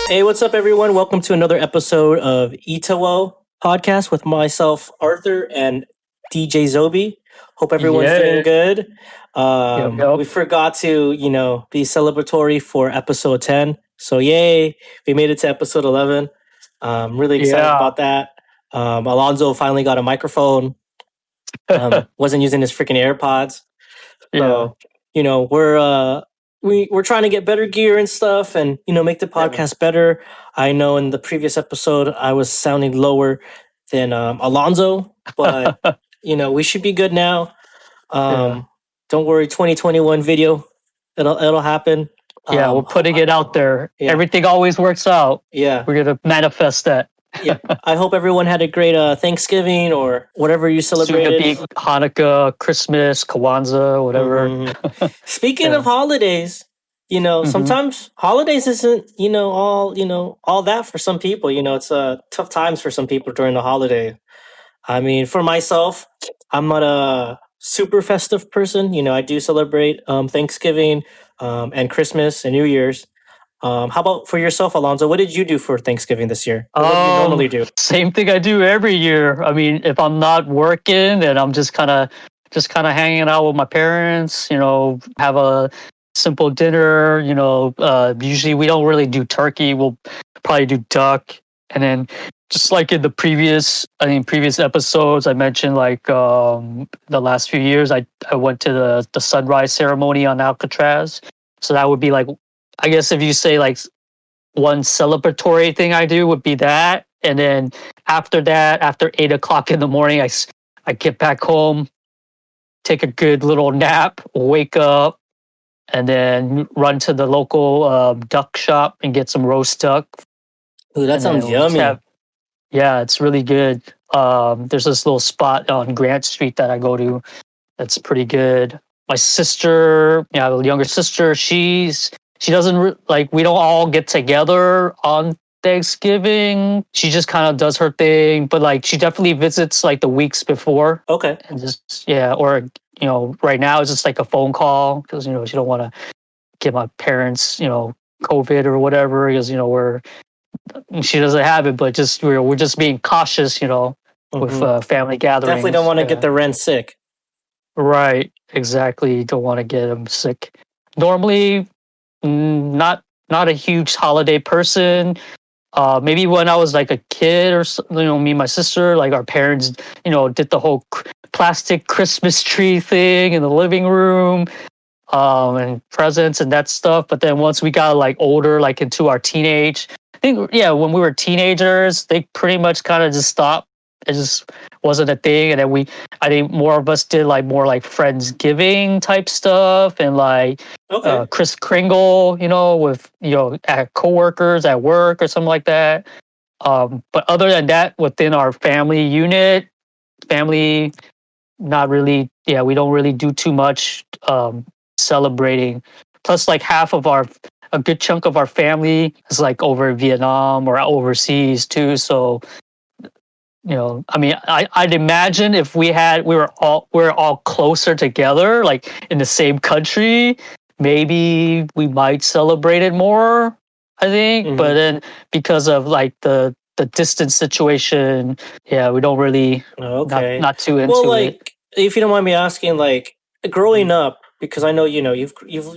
Hey, what's up, everyone? Welcome to another episode of Etawo podcast with myself, Arthur, and DJ Zobe. Hope everyone's doing good. We forgot to, be celebratory for episode 10. So, yay, we made it to episode 11. I'm really excited about that. Alonzo finally got a microphone. Wasn't using his freaking AirPods. So, we're trying to get better gear and stuff and make the podcast better. I know in the previous episode I was sounding lower than Alonzo, but we should be good now. Don't worry, 2021 video, it'll happen. We're putting it out there. Everything always works out. We're gonna manifest that. I hope everyone had a great Thanksgiving or whatever you celebrated. Soon to be Hanukkah, Christmas, Kwanzaa, whatever. Speaking of holidays, sometimes holidays isn't all that for some people. It's tough times for some people during the holiday. I mean, for myself, I'm not a super festive person. I do celebrate Thanksgiving and Christmas and New Year's. How about for yourself, Alonzo? What did you do for Thanksgiving this year? What do you normally do? Same thing I do every year. I mean, if I'm not working and I'm just kind of hanging out with my parents, have a simple dinner. Usually we don't really do turkey. We'll probably do duck, and then just like in the previous episodes, I mentioned like the last few years, I went to the sunrise ceremony on Alcatraz. So that would be like, I guess if you say like one celebratory thing I do would be that. And then after that, after 8:00 in the morning, I get back home, take a good little nap, wake up, and then run to the local duck shop and get some roast duck. Ooh, that sounds yummy. It's really good. There's this little spot on Grant Street that I go to that's pretty good. My sister, the younger sister, she doesn't we don't all get together on Thanksgiving. She just kind of does her thing, but like she definitely visits like the weeks before. Okay. And just or right now it's just like a phone call because she don't want to give my parents COVID or whatever because she doesn't have it, but just we're just being cautious with family gatherings. Definitely don't want to get the rent sick. Right, exactly. Don't want to get them sick. Normally, not a huge holiday person. Maybe when I was like a kid or me and my sister, like our parents, did the whole plastic Christmas tree thing in the living room, and presents and that stuff. But then once we got like older, like into our teenage, I think when we were teenagers, they pretty much kind of just stopped. It just wasn't a thing. And then I think more of us did like more like Friendsgiving type stuff and like Kris Kringle, with, at coworkers at work or something like that. But other than that, within our family unit, not really, we don't really do too much celebrating. Plus like a good chunk of our family is like over in Vietnam or overseas too. So I mean, I'd imagine if we're all closer together, like in the same country, maybe we might celebrate it more, I think. Mm-hmm. But then because of like the distance situation, we don't really not too into it. Well, like, it. If you don't mind me asking, like growing up, because I know you've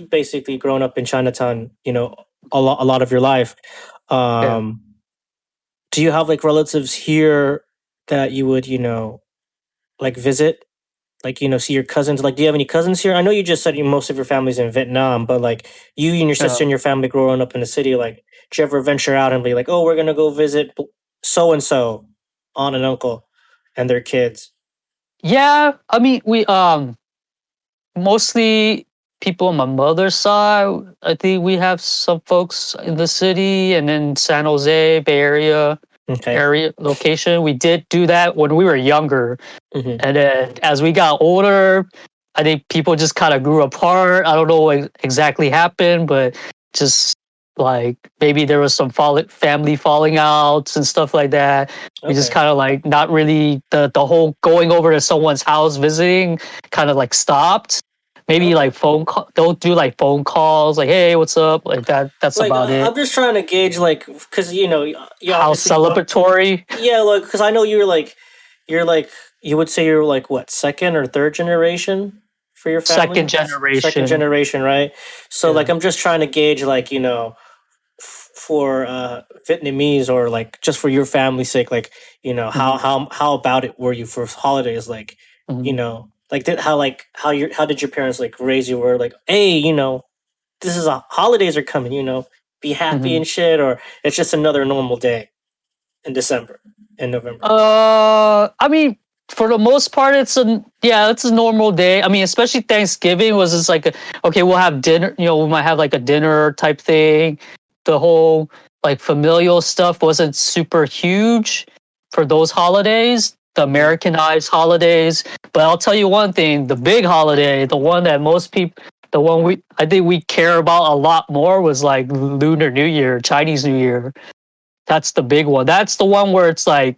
basically grown up in Chinatown, a lot of your life. Do you have like relatives here that you would, like visit, like, see your cousins? Like, do you have any cousins here? I know you just said most of your family's in Vietnam, but like you and your sister and your family growing up in the city, like, did you ever venture out and be like, oh, we're going to go visit so-and-so, aunt and uncle and their kids? Yeah. I mean, we, mostly people on my mother's side. I think we have some folks in the city and in San Jose, Bay Area. Area location. We did do that when we were younger. Mm-hmm. And then as we got older, I think people just kind of grew apart. I don't know what exactly happened, but just like maybe there was some family falling outs and stuff like that. We just kind of like not really the whole going over to someone's house visiting kind of like stopped. maybe Okay. like phone call. They'll do like phone calls, like, "Hey, what's up?" Like that. That's Like about it. I'm just trying to gauge, like, because you How obviously celebratory? yeah, like because I know you're like you would say you're like what, second or third generation for your Second family, second generation. generation, right? So like Yeah. I'm just trying to gauge, like, for Vietnamese, or like just for your family's sake, like, Hmm. how about it were you for holidays, Hmm. like how did your parents like raise you, were like, hey, this is a holidays are coming, be happy Hmm. and shit, or it's just another normal day in December and November. I mean, for the most part, it's a normal day. I mean, especially Thanksgiving was just like, okay, we'll have dinner. We might have like a dinner type thing. The whole like familial stuff wasn't super huge for those holidays, the Mhm. Americanized holidays. But I'll tell you one thing: the big holiday, the one that most people, the one I think we care about a lot more, was like Lunar New Year, Chinese New Year. That's the big one. That's the one where it's like,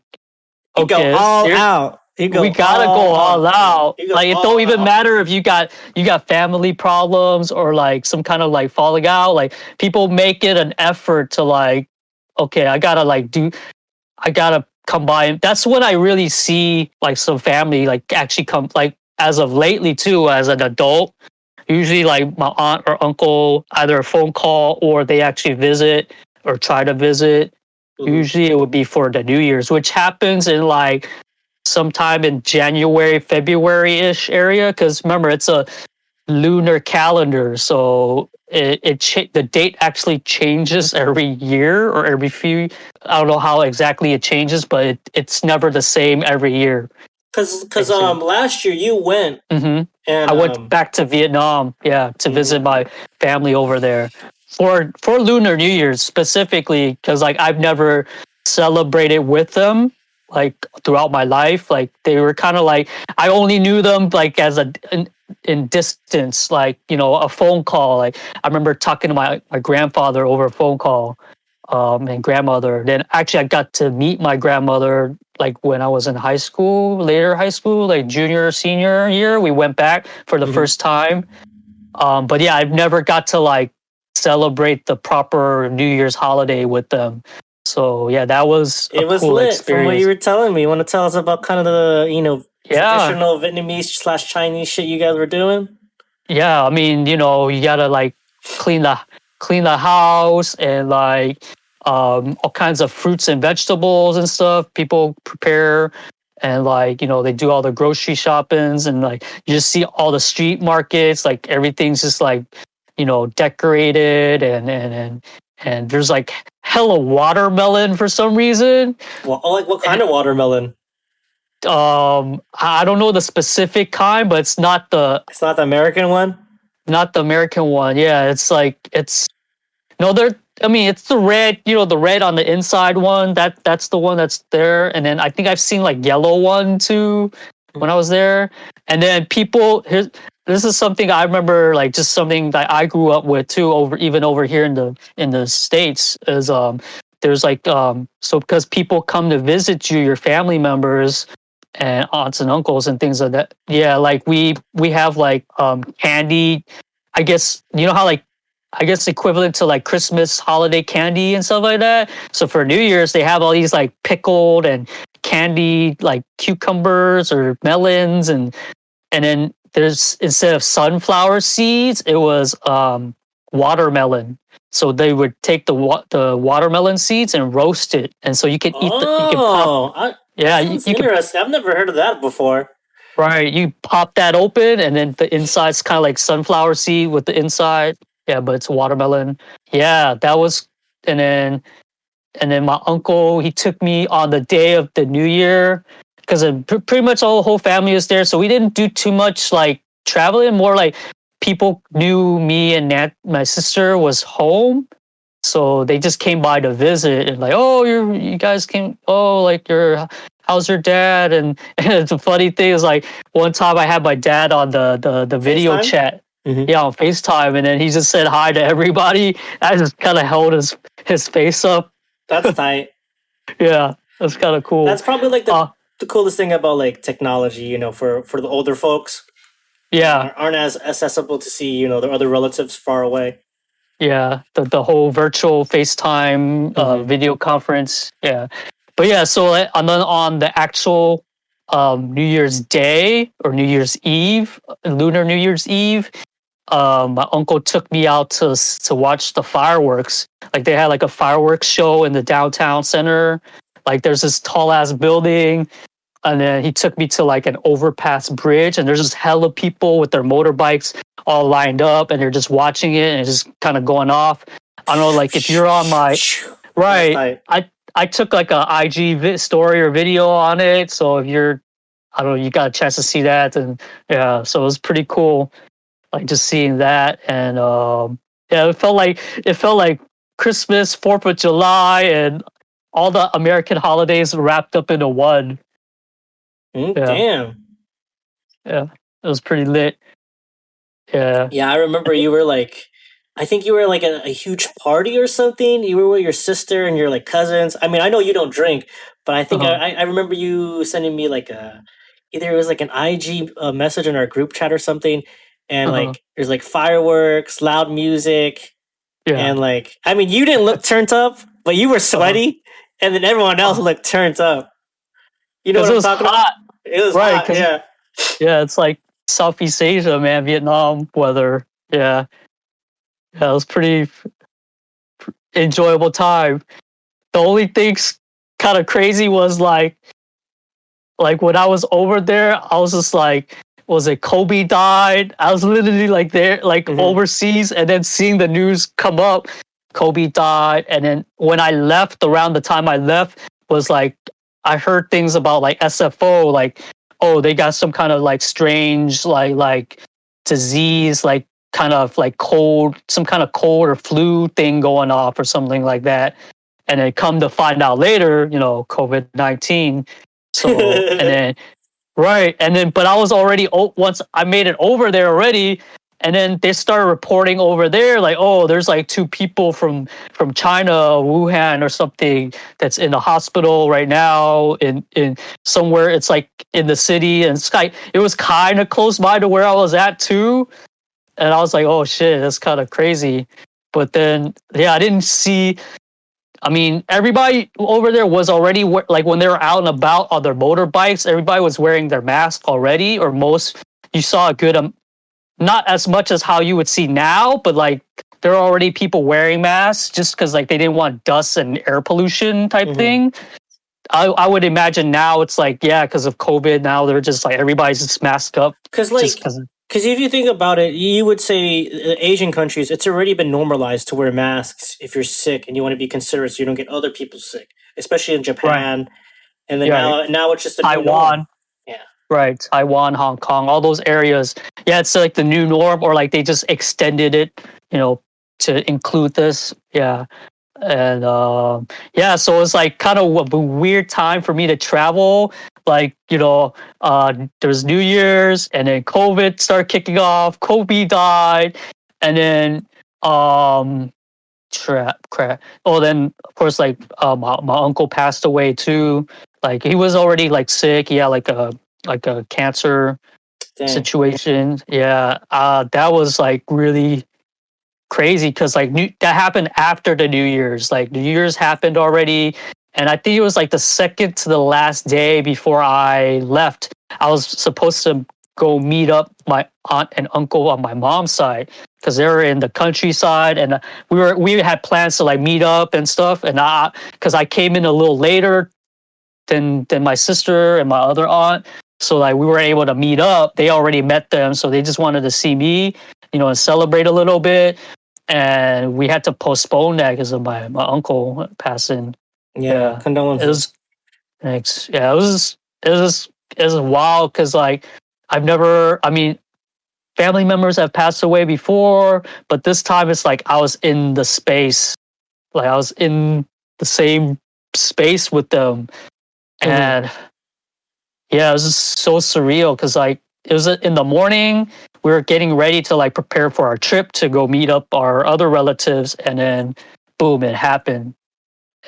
You go okay, all out. You we go gotta go all all out. out. You go Like it don't all even out. matter if you got family problems or like some kind of like falling out. Like people make it an effort to like, okay, I gotta combine. That's when I really see like some family like actually come, like as of lately too, as an adult. Usually like my aunt or uncle, either a phone call or they actually visit or try to visit. Mhm. Usually it would be for the New Year's, which happens in like sometime in January, February-ish area. Because remember, it's a lunar calendar, so the date actually changes every year or every few. I don't know how exactly it changes, but it's never the same every year. Cause Basically. last year you went, Hmm. and I went back to Vietnam, yeah, to visit mhm. my family over there for Lunar New Year's specifically, because like I've never celebrated with them like throughout my life. Like they were kind of like I only knew them like as in distance, like a phone call. Like I remember talking to my grandfather over a phone call, and grandmother. Then actually I got to meet my grandmother like when I was in high school, later high school, like junior, senior year. We went back for the Mhm. first time. But yeah, I've never got to like celebrate the proper New Year's holiday with them. So yeah, that was a It was cool lit from what you experience. were telling me. You want to tell us about kind of the Yeah. traditional Vietnamese slash Chinese shit you guys were doing? Yeah, I mean, you gotta like clean the clean the house and like all kinds of fruits and vegetables and stuff people prepare, and like they do all the grocery shoppings, and like you just see all the street markets, like everything's just like decorated, and there's like hella watermelon for some reason. Well, like what kind And of watermelon? I don't know the specific kind, but it's It's not the American one. not the American one. Yeah, it's like it's no, there. I mean, it's the red. The red on the inside one. That's the one that's there. And then I think I've seen like yellow one too when I was there. And then people here. This is something I remember, like just something that I grew up with too. Even over here in the States is there's like so because people come to visit you, your family members and aunts and uncles and things like that. Yeah, like we have like candy. I guess you know how like I guess equivalent to like Christmas holiday candy and stuff like that. So for New Year's, they have all these like pickled and candy like cucumbers or melons, and then there's instead of sunflower seeds, it was watermelon. So they would take the watermelon seeds and roast it, and so you can you can pop. Oh, that Yeah, sounds you can. interesting. I've never heard of that before. Right, you pop that open, and then the inside's kind of like sunflower seed with the inside. Yeah, but it's watermelon. Yeah, that was, and then my uncle he took me on the day of the New Year because pretty much all the whole family was there, so we didn't do too much like traveling. More like people knew me and my sister was home, so they just came by to visit and like, oh, you guys came. Oh, like how's your dad? And, and the funny thing is like one time I had my dad on the video FaceTime. chat, Mm-hmm. yeah, on FaceTime, and then he just said hi to everybody. I just kind of held his face up. That's tight. Yeah, that's kind of cool. That's probably like Uh, the coolest thing about like technology, for the older folks. Yeah, aren't as accessible to see, you know, their other relatives far away. yeah. The whole virtual FaceTime video conference. Yeah, but yeah. So and then on the actual New Year's Day or New Year's Eve, Lunar New Year's Eve, my uncle took me out to watch the fireworks. Like they had like a fireworks show in the downtown center. Like there's this tall ass building, and then he took me to like an overpass bridge, and there's just hella people with their motorbikes all lined up, and they're just watching it, and it's just kind of going off. I don't know, like if you're on my That's right, tight. I took like a story or video on it. So if you're, I don't know, you got a chance to see that, and yeah, so it was pretty cool like just seeing that. And yeah, it felt like Christmas, 4th of July, and all the American holidays wrapped up into one. Yeah, Damn. yeah, it was pretty lit. Yeah. Yeah, I remember you were like, I think you were like a huge party or something. You were with your sister and your like cousins. I mean, I know you don't drink, but I think Uh-huh. I remember you sending me like a, either it was like an IG message in our group chat or something, and Uh-huh. like there's like fireworks, loud music, Yeah. and like, I mean, you didn't look turned up, but you were Uh-huh. sweaty, and then everyone else Uh-huh. looked turned up. You know Because what it I'm was talking about? hot, It was right? hot, Because yeah. yeah, it's like Southeast Asia, man, Vietnam weather. Yeah, yeah, it was pretty enjoyable time. The only things kind of crazy was like when I was over there, I was just like, was it Kobe died? I was literally like there, like Hmm. overseas, and then seeing the news come up, Kobe died. And then when I left, around the time I left, was like I heard things about like SFO, like oh they got some kind of like strange like disease, like kind of like cold, some kind of cold or flu thing going off or something like that. And then come to find out later, COVID-19. So, and then, right. And then, but I was already, once I made it over there already. And then they started reporting over there, like, oh, there's like two people from China, Wuhan or something, that's in the hospital right now in somewhere. It's like in the city, and Sky. It was kind of close by to where I was at too, and I was like, oh shit, that's kind of crazy. But then, yeah, I didn't see. I mean, everybody over there was already like when they were out and about on their motorbikes, everybody was wearing their mask already, or most. You saw a good, not as much as how you would see now, but like there are already people wearing masks just because like they didn't want dust and air pollution type Hmm. thing. I would imagine now it's like, yeah, because of COVID, now they're just like everybody's just masked up Because just like, because. because if you think about it, you would say Asian countries, it's already been normalized to wear masks if you're sick and you want to be considerate so you don't get other people sick, especially in Right. Japan. And then Yeah. now it's just a new norm. Taiwan. Yeah. Right, Taiwan, Hong Kong, all those areas. Yeah, it's like the new norm, or like they just extended it, to include this. Yeah, and yeah, so it's like kind of a weird time for me to travel. Like there's New Year's, and then COVID started kicking off. Kobe died, and then crap. Oh, then of course, like my uncle passed away too. Like he was already like sick. He had like a cancer Dang. situation. Yeah, that was like really crazy because like that happened after the New Year's. Like New Year's happened already, and I think it was like the second to the last day before I left. I was supposed to go meet up my aunt and uncle on my mom's side because they were in the countryside, and we had plans to like meet up and stuff. And because I came in a little later than my sister and my other aunt. So like we were able to meet up. They already met them, so they just wanted to see me, and celebrate a little bit. And we had to postpone that because of my uncle passing. Yeah. Yeah, it Condolences. was thanks. Yeah, it was wild because like I've never. I mean, family members have passed away before, but this time it's like I was in the space, like I was in the same space with them, Hmm. and yeah, it was just so surreal because like it was in the morning. We were getting ready to like prepare for our trip to go meet up our other relatives, and then boom, it happened.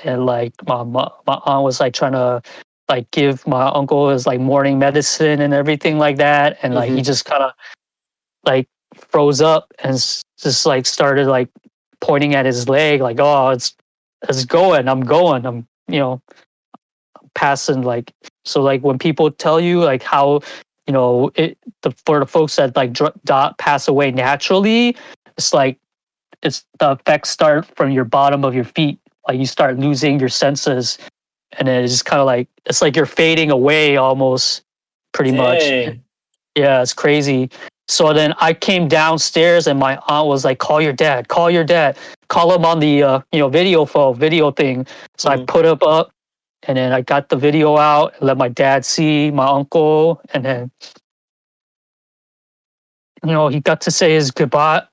And like my aunt was like trying to like give my uncle his like morning medicine and everything like that, and like he Hmm. just kind of like froze up and just like started like pointing at his leg, like, oh, it's going, I'm going, I'm, passing. Like, so like when people tell you like how, for the folks that like pass away naturally, it's like it's the effects start from your bottom of your feet. Like you start losing your senses, and then it's just kind of like it's like you're fading away almost, pretty much. Dang. Yeah, it's crazy. So then I came downstairs, and my aunt was like, "Call your dad. Call your dad. Call him on the video thing." So I Mhm. put him up, and then I got the video out and let my dad see, my uncle, and then he got to say his goodbye.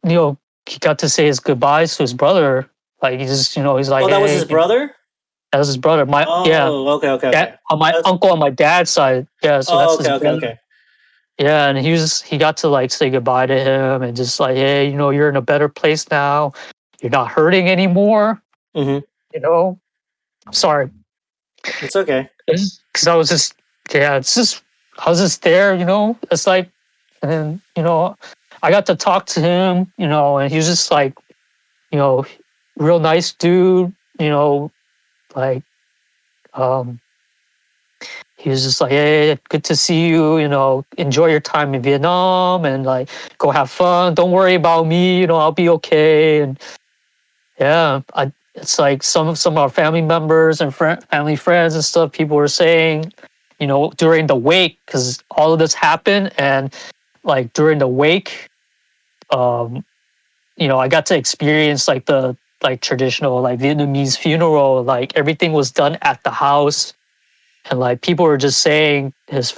He got to say his goodbyes to his brother. Like he's just, he's like, Oh, that was hey, his brother? that was his brother. Oh, okay, okay, okay. On my That's, uncle on my dad's side. Yeah, so oh, that's okay, his okay, brother. okay. Yeah, and he got to like say goodbye to him and just like, hey, you're in a better place now. You're not hurting anymore. Mm-hmm. Sorry, It's okay. because I was just, it's just, I was just there. It's like, and then I got to talk to him. And he was just like, you know, real nice dude. Like, um, he was just like, hey, good to see you. Enjoy your time in Vietnam and like go have fun. Don't worry about me. I'll be okay. And yeah, it's like some of our family members and family friends and stuff. People were saying, during the wake, because all of this happened, and like during the wake, um, I got to experience like the like traditional like Vietnamese funeral. Like everything was done at the house, and like people were just saying his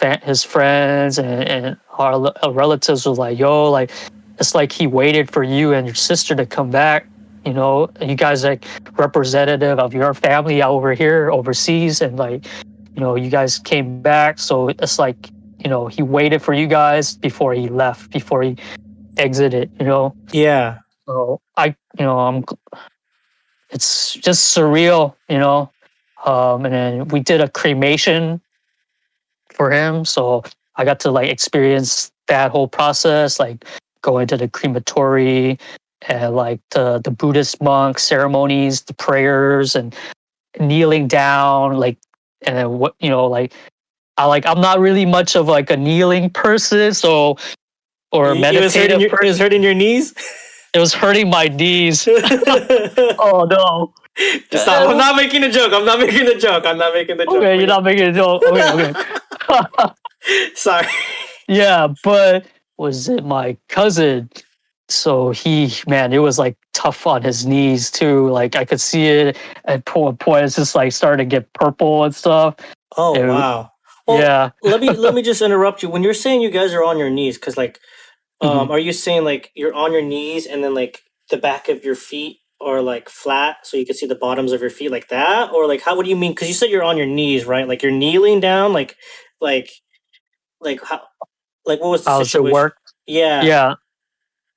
friends and our relatives was like, yo, like it's like he waited for you and your sister to come back. You guys like representative of your family out over here overseas, and like you guys came back, so it's like he waited for you guys before he left, before he exited. Yeah. So I'm it's just surreal. And then we did a cremation for him. So I got to like experience that whole process, like going to the crematory and like the Buddhist monk ceremonies, the prayers and kneeling down, like, and then what, like, I'm not really much of like a kneeling person. So, or a It was hurting meditative your, it was person. hurting your knees? It was hurting my knees. Oh no. Stop. I'm not making a joke. I'm not making a joke. I'm not making the joke. Okay, you're not making a joke. Okay. Sorry. Yeah, but was it my cousin? So man, it was like tough on his knees too. Like I could see it at one point. It's just like starting to get purple and stuff. Oh, It- wow. Well, yeah. let me just interrupt you. When you're saying you guys are on your knees, because like, Mhm. are you saying like you're on your knees and then like the back of your feet are like flat so you can see the bottoms of your feet like that, or like how? What do you mean? Because you said you're on your knees, right? Like you're kneeling down, like like how? Like what was the How does it situation? work? Yeah, Yeah.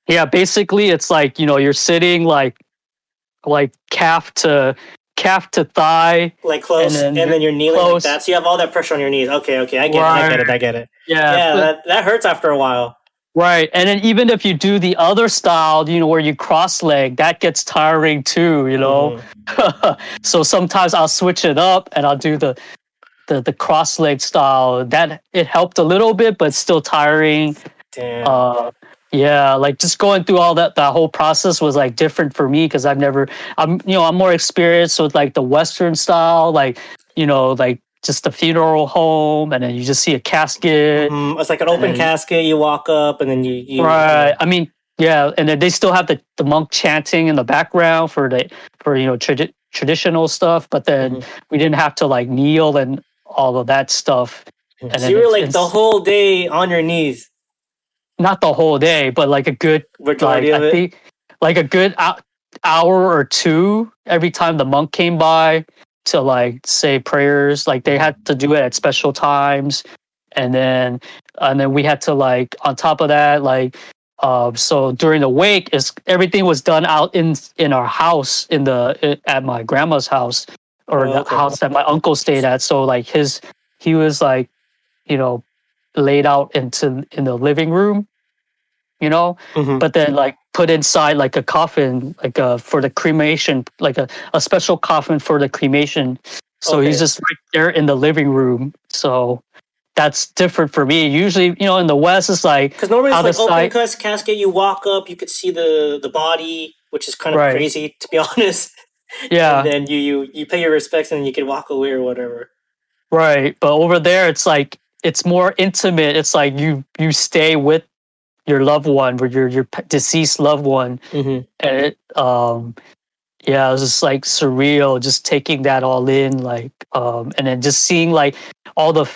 Yeah. Basically, it's like you're sitting like calf to thigh, like and close, then and you're then you're kneeling like close. that, so you have all that pressure on your knees. Okay, okay, I get it, I Right. get it, I get it. Yeah. Yeah, that hurts after a while. Right. And then even if you do the other style, where you cross leg, that gets tiring too. Hmm. So sometimes I'll switch it up and I'll do the cross leg style. That it helped a little bit, but still tiring. Damn. Uh yeah, like just going through all that whole process was like different for me because I'm more experienced with like the Western style, like just the funeral home and then you just see a casket It's like an and open then casket. You walk up, and then right. I mean, yeah, and then they still have the monk chanting in the background for traditional stuff, but then Mhm. we didn't have to like kneel and all of that stuff. And So then you were like the it's whole day on your knees, not the whole day, but like a good majority like of I it. think like a good hour or two every time the monk came by to like say prayers. Like they had to do it at special times, and then we had to like on top of that so during the wake is everything was done out in our house at my grandma's house or Oh, the okay. house that my uncle stayed at. So like he was like you know laid out in the living room, Mm-hmm. but then like put inside like a coffin, like for the cremation, like a special coffin for the cremation. So he's Okay. just right there in the living room. So that's different for me. Usually, in the West, it's like Because normally how it's the like open site, cuts casket. You walk up, you could see the body, which is kind of right? crazy to be honest. And Yeah, then you pay your respects, and then you can walk away or whatever. right. But over there, it's like it's more intimate. It's like you stay with your loved one, with your deceased loved one, Mm-hmm. and yeah, it was just like surreal, just taking that all in, like, and then just seeing like all the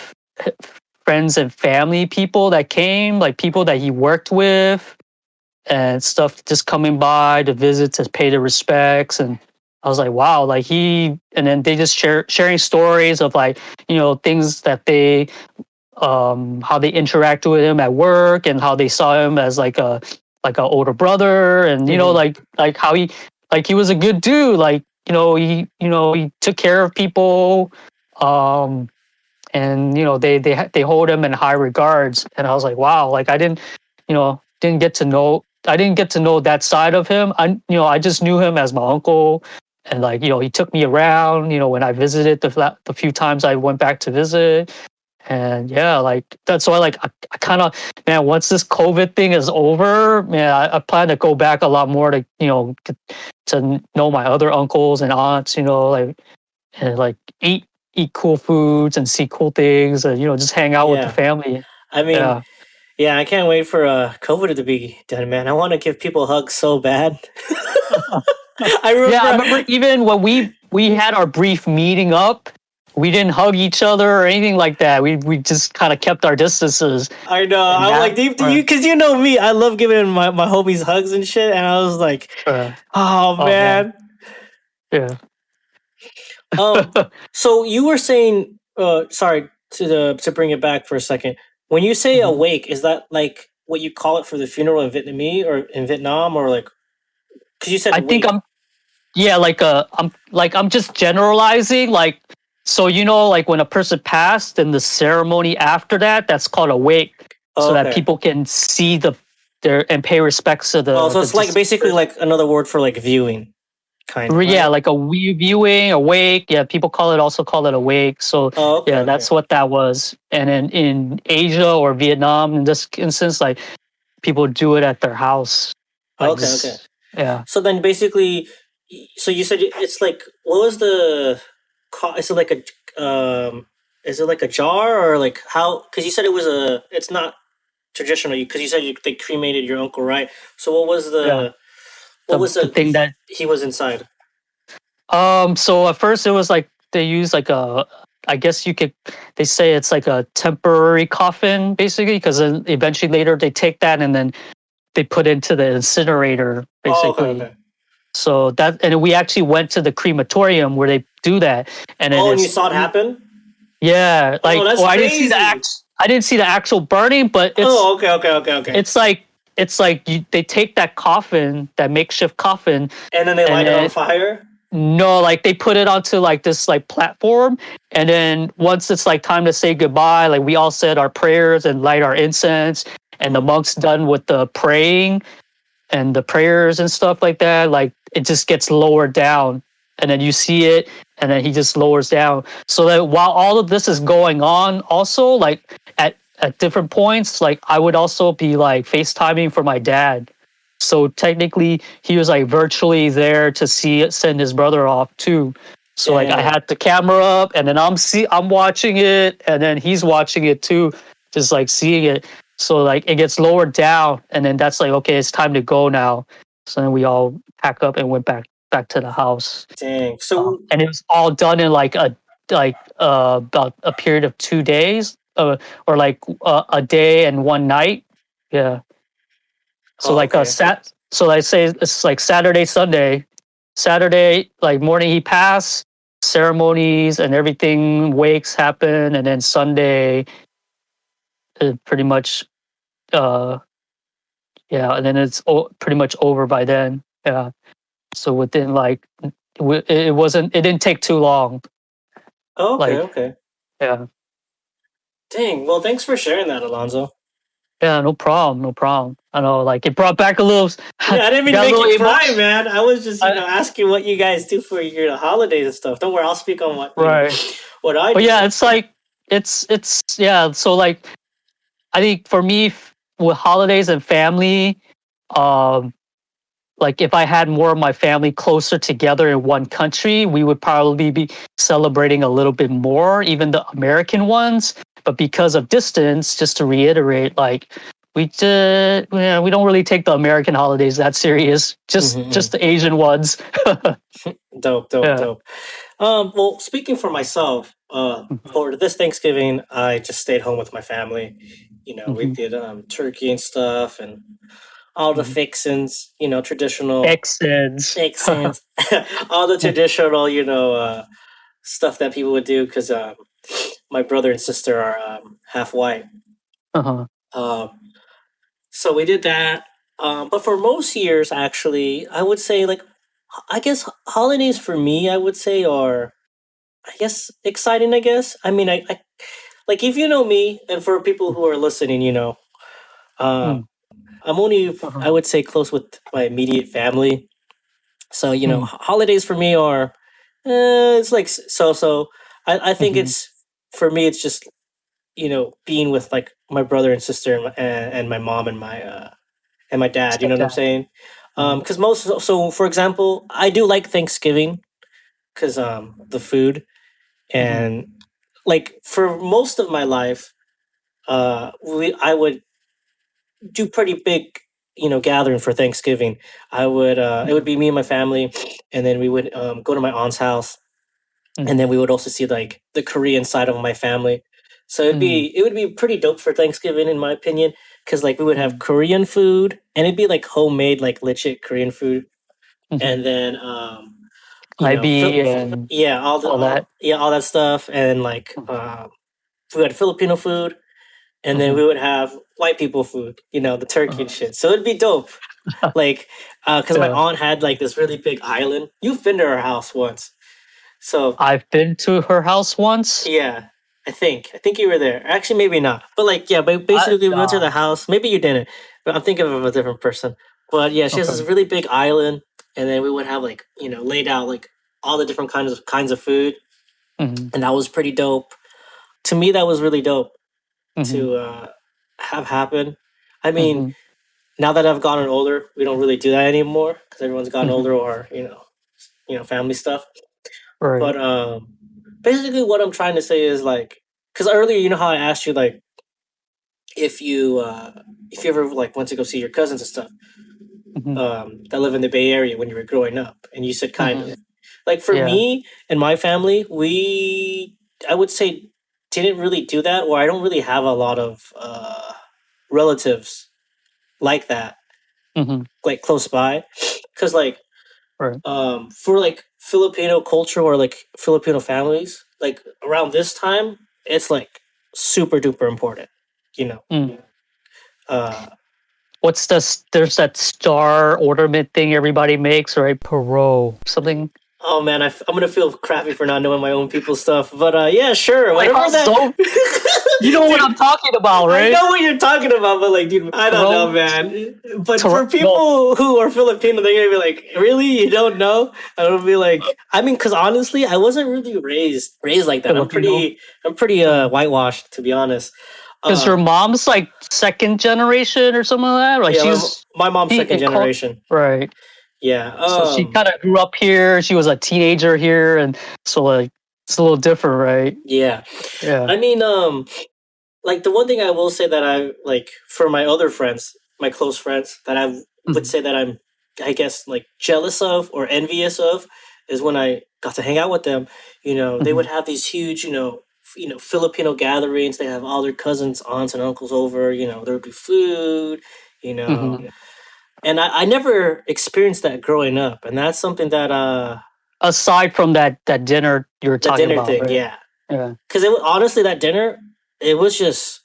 friends and family people that came, like people that he worked with and stuff, just coming by to visit to pay the respects. And I was like, wow, like and then they just sharing stories of like, things that they, how they interacted with him at work and how they saw him as like a older brother, and Mm-hmm. like how he was a good dude, like he took care of people, um and they hold him in high regards. And I was like, wow, like I didn't get to know that side of him. I just knew him as my uncle, and like he took me around when I visited the few times I went back to visit. And yeah, like that's why, like I kind of, man, once this COVID thing is over, man, I plan to go back a lot more to to know my other uncles and aunts, like, and like eat cool foods and see cool things, and just hang out with the Yeah. family. I mean, Yeah. yeah, I can't wait for COVID to be done, man. I want to give people hugs so bad. I Yeah, I remember. remember even when we had our brief meeting up, we didn't hug each other or anything like that. We just kind of kept our distances. I know. And I'm like, that, do you? Because you know me, I love giving my homies hugs and shit. And I was like, oh oh man, man. yeah. Um. So you were saying, sorry to bring it back for a second. When you say Mhm. awake, is that like what you call it for the funeral in Vietnamese or in Vietnam, or like? Because you said I think wake. yeah, I'm just generalizing, like, so like when a person passed, and the ceremony after that, that's called a wake, Oh, so that okay. people can see their and pay respects to Oh, so the it's like deceased basically person. like another word for like viewing, kind of, Yeah, right? like a viewing, a wake. Yeah, people also call it a wake. So Oh, okay, yeah, okay. that's what that was. And in Asia or Vietnam, in this instance, like people do it at their house, like Okay, okay. just yeah. So then basically, so you said it's like what was the is it like a is it like a jar or like how? Because you said it was a it's not traditional. Because you said they cremated your uncle, right? So Yeah, what was the the thing that he was inside? so at first it was like they used like a, I guess you could, they say it's like a temporary coffin basically, because then eventually later they take that and then they put into the incinerator Oh, okay, basically. okay. So that, and we actually went to the crematorium where they do that, and then Oh, and you it's saw it happen? yeah, Oh, like, that's well, crazy. I didn't see the actual burning, but Oh, okay, okay, okay, okay. it's like they take that coffin, that makeshift coffin, And then they and light it on then fire. no, like they put it onto like this like platform, and then once it's like time to say goodbye, like we all said our prayers and light our incense, and the Mm-hmm. monks done with the praying and the prayers and stuff like that, like it just gets lowered down, and then you see it, and then he just lowers down. So that while all of this is going on, also like at different points, like I would also be like FaceTiming for my dad. So technically, he was like virtually there to send his brother off too. So like I Dang. had the camera up, and then I'm watching it, and then he's watching it too, just like seeing it. So like it gets lowered down, and then that's like, okay, it's time to go now. So then we all pack up and went back to the house, Dang. So and it was all done in like about a period of 2 days, or like a day and one night. Yeah. So oh, like okay. so I say it's like Saturday, Sunday. Saturday, like morning he passed, ceremonies and everything, wakes happen, and then Sunday, pretty much, uh, yeah, and then it's pretty much over by then. Yeah. So within like, it didn't take too long. Oh, okay, Like, okay. yeah. Dang. Well, thanks for sharing that, Alonzo. Yeah, no problem, no problem. I know, like it brought back a little. Yeah, I didn't mean to Got a make little you cry, emotion. man. I was just, I, asking what you guys do for your holidays and stuff. Don't worry, I'll speak on what, right, what I but do. yeah, it's like it's yeah. So like, I think for me, with holidays and family, um, like if I had more of my family closer together in one country, we would probably be celebrating a little bit more, even the American ones. But because of distance, just to reiterate, like yeah, we don't really take the American holidays that serious. Just Hmm. the Asian ones. Dope, dope, Yeah. dope. Well, speaking for myself, for this Thanksgiving, I just stayed home with my family. We Mm-hmm. did turkey and stuff, and all the Mm-hmm. fixins. Traditional Accents. fixins, all the traditional, stuff that people would do because my brother and sister are half white. Uh-huh. Um, so we did that. But for most years, actually, I would say like I guess holidays for me, I would say are I guess exciting. I guess I mean I like if you know me, and for people who are listening, uh, Mm. I'm only Uh-huh. I would say close with my immediate family. So Mm. holidays for me are it's like so so. I think Mm-hmm. it's for me it's just being with like my brother and sister and my mom and my dad. You know what I'm Stepdad. saying? Mm-hmm. Because so for example, I do like Thanksgiving because the food Mm-hmm. and like for most of my life, we I would do pretty big gathering for Thanksgiving. I would it would be me and my family, and then we would go to my aunt's house, and then we would also see like the Korean side of my family. So Mm-hmm. it would be pretty dope for Thanksgiving in my opinion because like we would have Mm-hmm. Korean food and it'd be like homemade like legit Korean food, Mm-hmm. and then IB and yeah all that. all that stuff, and like we had Filipino food, and then Mm-hmm. we would have white people food, the turkey and Uh, shit. So it'd be dope. Like, because my yeah. aunt had like this really big island. You've been to her house once, so I've been to her house once. yeah, I think you were there. Actually, maybe not. But like, yeah, but I basically we went to the house. Maybe you didn't, but I'm thinking of a different person. But yeah, she has this okay. really big island, and then we would have like laid out like all the different kinds of food, Mm-hmm. and that was pretty dope. To me, that was really dope Mm-hmm. to have happen. I mean, Mm-hmm. now that I've gotten older, we don't really do that anymore because everyone's gotten Mm-hmm. older or family stuff. Right. But basically, what I'm trying to say is like, because earlier, you know how I asked you like if you ever like went to go see your cousins and stuff Mm-hmm. that live in the Bay Area when you were growing up, and you said kind Mm-hmm. of like for Yeah. me and my family, we I would say didn't really do that, or I don't really have a lot of relatives like that, Mm-hmm. like close by, because like Right. for like Filipino culture or like Filipino families, like around this time, it's like super duper important, you know. Mm. Uh, What's there's that star ornament thing everybody makes, right? Perot. Something oh man, I'm gonna feel crappy for not knowing my own people's stuff, but yeah, sure, like whatever how that. so you know what Dude, I'm talking about, I right? know what you're talking about, but like, dude, I don't know, Perot. man. But for No. people who are Filipino, they're gonna be like, "Really, you don't know?" I would be like, I mean, because honestly, I wasn't really raised like that. Filipino. I'm pretty whitewashed, to be honest. Because your Um, mom's like second generation or something like that. Like yeah, she's my mom's second generation. right. Yeah. So she kind of grew up here. She was a teenager here, and so like it's a little different, right? Yeah. Yeah. I mean, like the one thing I will say that I like for my other friends, my close friends, that I would Mhm. say that I'm, I guess, like jealous of or envious of, is when I got to hang out with them. They would Mhm. have these huge, Filipino gatherings. They have all their cousins, aunts, and uncles over. There would be food. You know, Mhm. and I never experienced that growing up, and that's something that Aside from that dinner you were the talking dinner about, thing, right? yeah, Yeah. because honestly that dinner it was just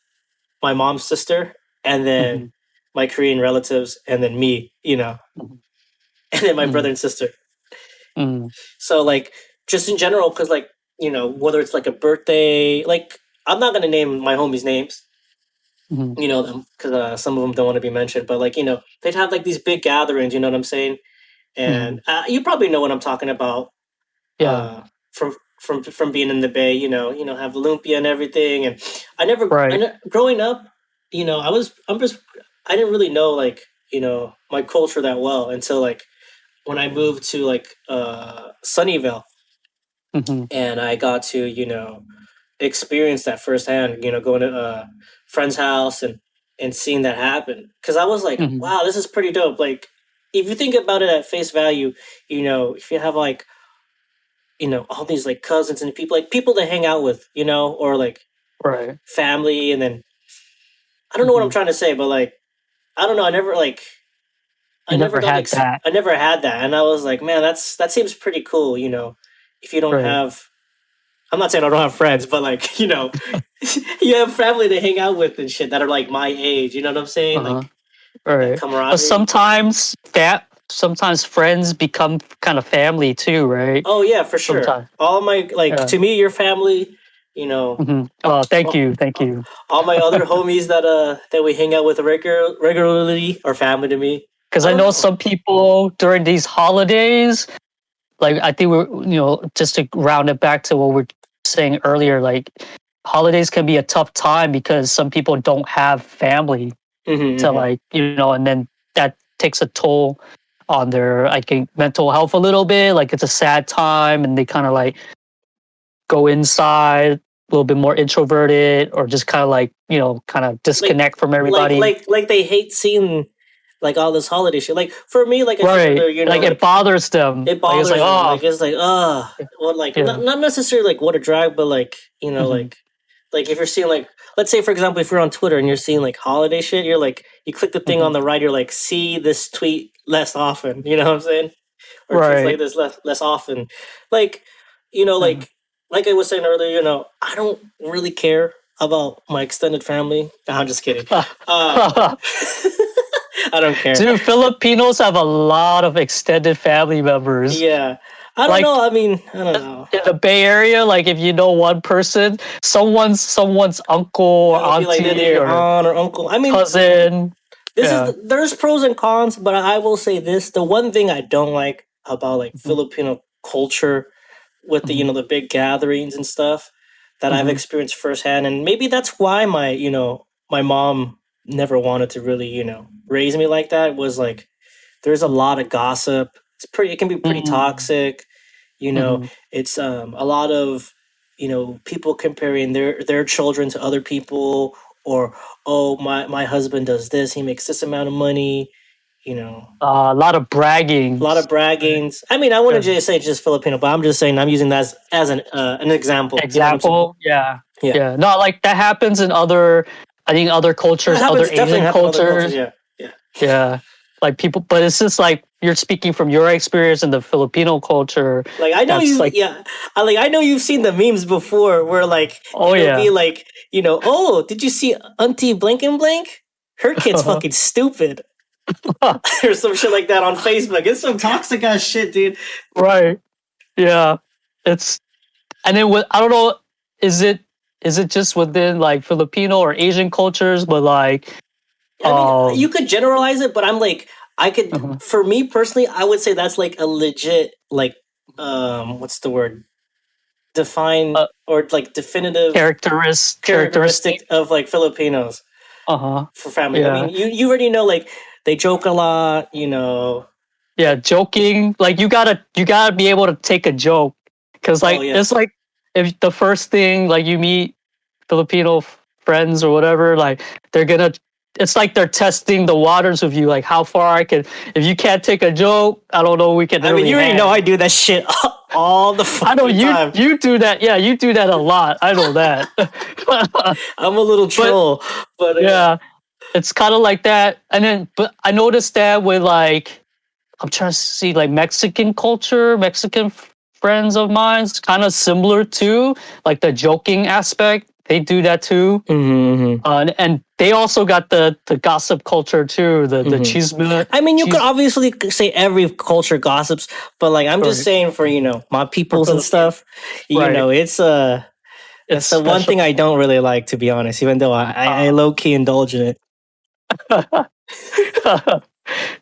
my mom's sister, and then Mhm. my Korean relatives, and then me, Mhm. and then my brother Mhm. and sister. Mhm. So like just in general, because like whether it's like a birthday, like I'm not gonna name my homies names, Mhm. you know, because some of them don't want to be mentioned, but like, you know, they'd have like these big gatherings, you know what I'm saying? And Mhm. you probably know what I'm talking about Yeah. from being in the Bay, you know, have lumpia and everything. And Right. growing up, you know, I didn't really know like, you know, my culture that well until like when I moved to like Sunnyvale, Mhm. and I got to, you know, experience that firsthand, you know, going to a friend's house and seeing that happen. Cause I was like, Mhm. wow, this is pretty dope. Like, if you think about it at face value, you know, if you have like, you know, all these like cousins and people, like people to hang out with, you know, or like Right. family, and then I don't know what I'm Mhm. trying to say, but like, I don't know, I You never never got had that. I never had that, and I was like, man, that seems pretty cool, you know, if you don't Right. have. I'm not saying I don't have friends, but like, you know, you have family to hang out with and shit that are like my age. You know what I'm saying? Uh-huh. Like that Right. But camaraderie. sometimes friends become kind of family too, right? Oh yeah, for sure. Sometimes. All my like Yeah. to me, your family. You know, Oh, thank all, you. Thank you. all my other homies that we hang out with regularly are family to me. Because I I don't know know. some people during these holidays, like I think just to round it back to what we are saying earlier, like holidays can be a tough time because some people don't have family to Mm-hmm, like, and then that takes a toll on their, I think, mental health a little bit. Like it's a sad time and they kind of like go inside, a little bit more introverted, or just kind of like, kind of like disconnect from everybody. like they hate seeing like all this holiday shit. Like for me, like I said Right. earlier, you know, Like it like bothers them. it Like it's like, bothers them. oh, Like it's like, well, like yeah. not necessarily like what a drag, but like, you know, Hmm. like if you're seeing like, let's say for example, if you're on Twitter and you're seeing like holiday shit, you're like, you click the thing Hmm. on the right, you're like, see this tweet less often. You know what I'm saying? Or tweets like Right. this less often. Like, you know, Uh, like I was saying earlier, you know, I don't really care about my extended family. Nah, I'm just kidding. Uh, I don't care. Dude, Filipinos have a lot of extended family members. Yeah, I don't know. Like I mean, I don't know. in the Bay Area, like if you know one person, someone's uncle or It'll be like either auntie your or aunt or uncle. I mean, cousin. this is Yeah. there's pros and cons, but I will say this: the one thing I don't like about like Hmm. Filipino culture with the, you Hmm. know, the big gatherings and stuff that I've Hmm. experienced firsthand, and maybe that's why my, you know, my mom never wanted to really, you know, raise me like that, was like there's a lot of gossip. It can be pretty toxic. You know, Hmm. it's a lot of, you know, people comparing their children to other people, or oh, my husband does this, he makes this amount of money. You know, A lot of a lot of braggings. Right. braggings. I mean, I wouldn't Yeah. just say just Filipino, but I'm just saying I'm using that as an example. You know what I'm saying? Example. Yeah. Yeah, Yeah. No, like that happens in other, I think other it cultures, other happens. Definitely Asian happen in other cultures. cultures. Yeah, yeah. Yeah. Like people, but it's just like you're speaking from your experience in the Filipino culture. Like I know That's you. like, Yeah, I know you've seen the memes before, where like oh it'll be yeah. like, you know, oh, did you see Auntie Blank and Blank? Her kid's fucking stupid, or some shit like that on Facebook. It's some toxic ass shit, dude. Right. Yeah. It's, and then with, I don't know, is it is it just within like Filipino or Asian cultures, but like I mean, you um could generalize it, but I'm like, I could, uh-huh, for me personally, I would say that's like a legit, like, what's the word? Define uh, or like definitive characteristic. characteristic of like Filipinos Uh-huh. for family. I mean, Yeah. you already know, like they joke a lot, you know. Yeah, joking. Like you gotta be able to take a joke. Cause Oh like yeah, it's like if the first thing like you meet Filipino friends or whatever, like they're gonna, it's like they're testing the waters with you, like how far I can, if you can't take a joke, I don't know, we can I mean, really you already know I hang. do that shit all the I know fucking you time. you do that. Yeah, you do that a lot. I know that. I'm a little But troll, but yeah, it's kind of like that. And then but I noticed that with like, I'm trying to see like Mexican culture, Mexican friends of mine's kind of similar too, like the joking aspect. They do that too. mm-hmm, And they also got the gossip culture too, the mm-hmm. cheese, I mean, you could cheese. obviously say every culture gossips, but like I'm just Right. saying for, you know, my For peoples and Philippines. stuff, you Right. know, That's It's the one special. thing I don't really like, to be honest. Even though I Uh, low key indulge in it.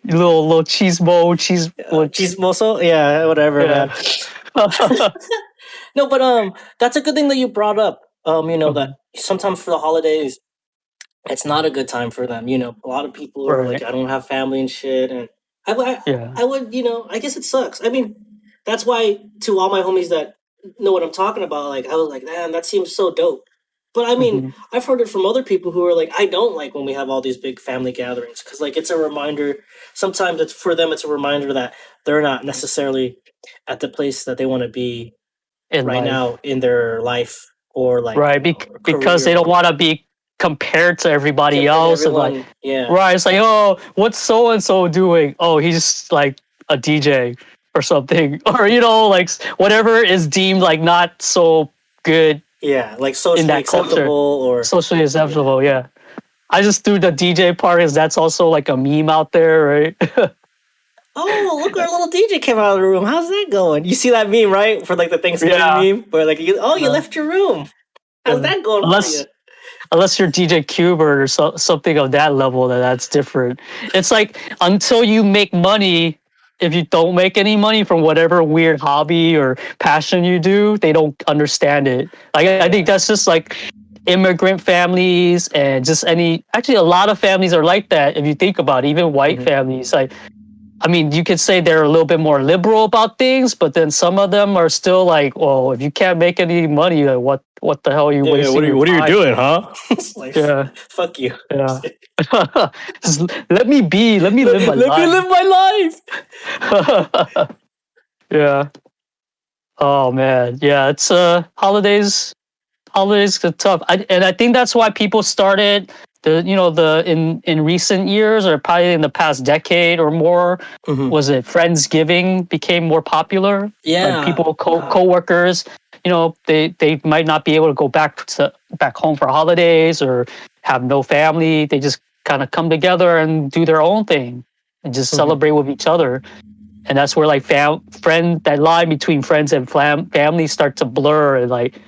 little cheese bowl, Chismoso, yeah, whatever, man. yeah. No, but that's a good thing that you brought up. That Mhm. sometimes for the holidays, it's not a good time for them. A lot of people are like, Right. I don't have family and shit, and I, I, Yeah. I would, I guess it sucks. I mean, that's why to all my homies that know what I'm talking about, like, I was like, man, that seems so dope. But I mean, Hmm. I've heard it from other people who are like, I don't like when we have all these big family gatherings because, like, it's a reminder. Sometimes it's for them, it's a reminder that they're not necessarily at the place that they want to be In right life. now in their life or like Right. Because they career don't want to be compared to everybody compared to else and like, everyone. Yeah, right. It's like, oh, what's so and so doing? Oh, he's like a DJ or something, or like whatever is deemed like not so good yeah, like in socially that culture, acceptable or socially yeah. acceptable. Yeah. I just threw the DJ part because that's also like a meme out there, right? Oh, look, our little DJ came out of the room. How's that going? You see that meme, right? For like the Thanksgiving Yeah. meme, where like, you Uh, left your room. How's yeah. that going for you? Unless you're DJ Qbert or something of that level, that's different. It's like until you make money, if you don't make any money from whatever weird hobby or passion you do, they don't understand it. Like I think Yeah. that's just like immigrant families and just actually a lot of families are like that if you think about it, even white Mhm. families. Like I mean, you could say they're a little bit more liberal about things, but then some of them are still like, well, if you can't make any money, like what the hell are you Yeah, yeah. wasting your What are you time? doing, huh? It's like, Yeah, fuck you. yeah. Just let me be. Let me live my Let me life. live my life. Yeah. Oh man. Yeah. It's holidays. Holidays are tough. And I think that's why people started the in recent years or probably in the past decade or more. Hmm. Was it Friendsgiving became more popular? Like Yeah. people coworkers. They might not be able to go back home for holidays or have no family. They just kind of come together and do their own thing and just Hmm. celebrate with each other. And that's where like that line between friends and family start to blur. And like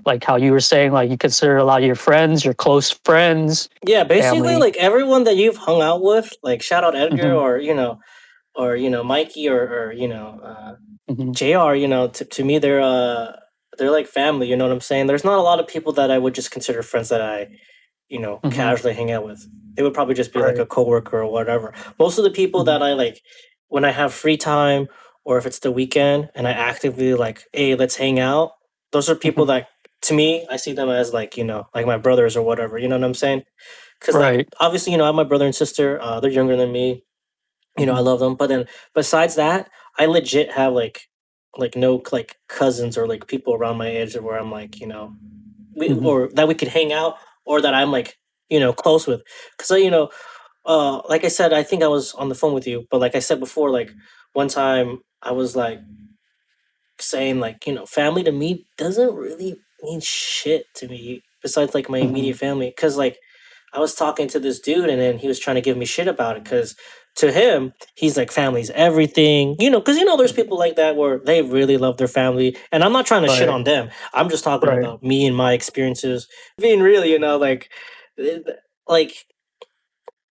like how you were saying, like you consider a lot of your friends, your close friends, Yeah, basically, family. like everyone that you've hung out with, like shout out Edgar Hmm. or Mikey or Hmm. JR, to me they're like family, you know what I'm saying? There's not a lot of people that I would just consider friends that I, Hmm. casually hang out with. It would probably just be like Right. a coworker or whatever. Most of the people Hmm. that I like when I have free time or if it's the weekend and I actively like, hey, let's hang out, those are people Hmm. that to me, I see them as like, like my brothers or whatever, you know what I'm saying? Cuz like Right. obviously, I have my brother and sister, they're younger than me. I Hmm. love them. But then besides that, I legit have like no like cousins or like people around my age where I'm like, Hmm. or that we could hang out or that I'm like, close with. Cuz like I said, I think I was on the phone with you, but like I said before, like one time I was like saying like, family to me doesn't really mean shit to me besides like my Hmm. immediate family cuz like I was talking to this dude and then he was trying to give me shit about it because to him, he's like, family's everything. Because there's people like that where they really love their family. And I'm not trying to shit Right. on them. I'm just talking Right. about me and my experiences. Being real, like, eh, like,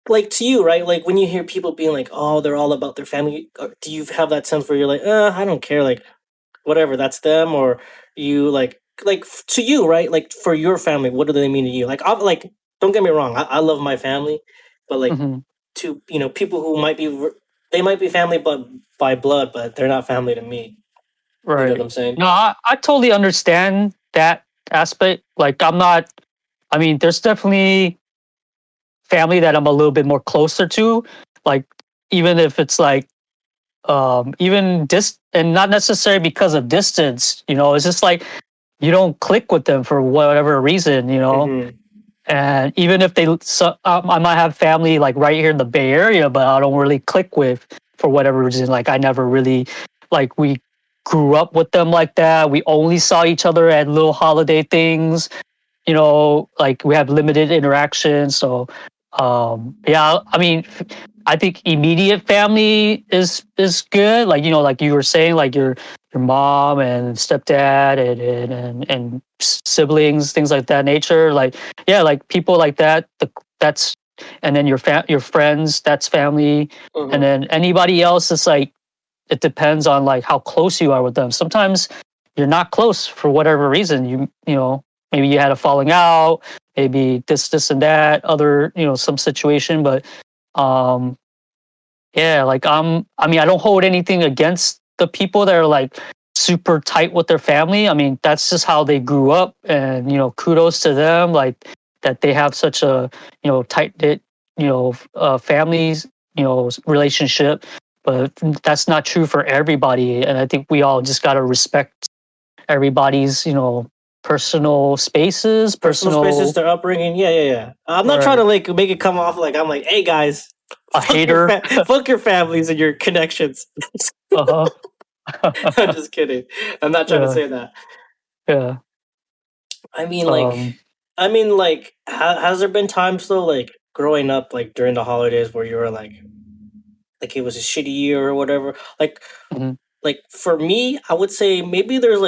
like to you, right? Like when you hear people being like, oh, they're all about their family, do you have that sense where you're like, I don't care, like, whatever, that's them, or you to you, right? Like for your family, what do they mean to you? Like, like, don't get me wrong, I love my family, but like Hmm. to people who might be they might be family, but by blood, but they're not family to me. You know what Right. I'm saying? No, I totally understand that aspect. Like I'm not. I mean, there's definitely family that I'm a little bit more closer to. Like even if it's like even and not necessarily because of distance. It's just like you don't click with them for whatever reason. Hmm. And even if I might have family like right here in the Bay Area, but I don't really click with for whatever reason. Like I never really like we grew up with them like that. We only saw each other at little holiday things. Like we have limited interaction. So yeah, I mean, I think immediate family is good. Like, like you were saying, like your mom and stepdad and siblings, things like that nature. Like, yeah, like people like that. That's and then your friends, that's family. And Mm-hmm. then anybody else is like, it depends on like how close you are with them. Sometimes you're not close for whatever reason. Maybe you had a falling out, maybe this and that, other, some situation. But um yeah, like I mean, I don't hold anything against the people that are like super tight with their family. I mean, that's just how they grew up, and kudos to them. Like that they have such a tight knit families relationship. But that's not true for everybody, and I think we all just got to respect everybody's personal spaces, Personal spaces, personal. their upbringing. Yeah, yeah, yeah. I'm not trying to Right. like make it come off like I'm like, hey guys, A hater. fuck your families and your connections. Uh I'm huh. just kidding. I'm not trying to Yeah. say that. Yeah. I mean, like, Um. has there been times though, like growing up, like during the holidays, where you were like it was a shitty year or whatever? Mhm. Like for me, I would say maybe there's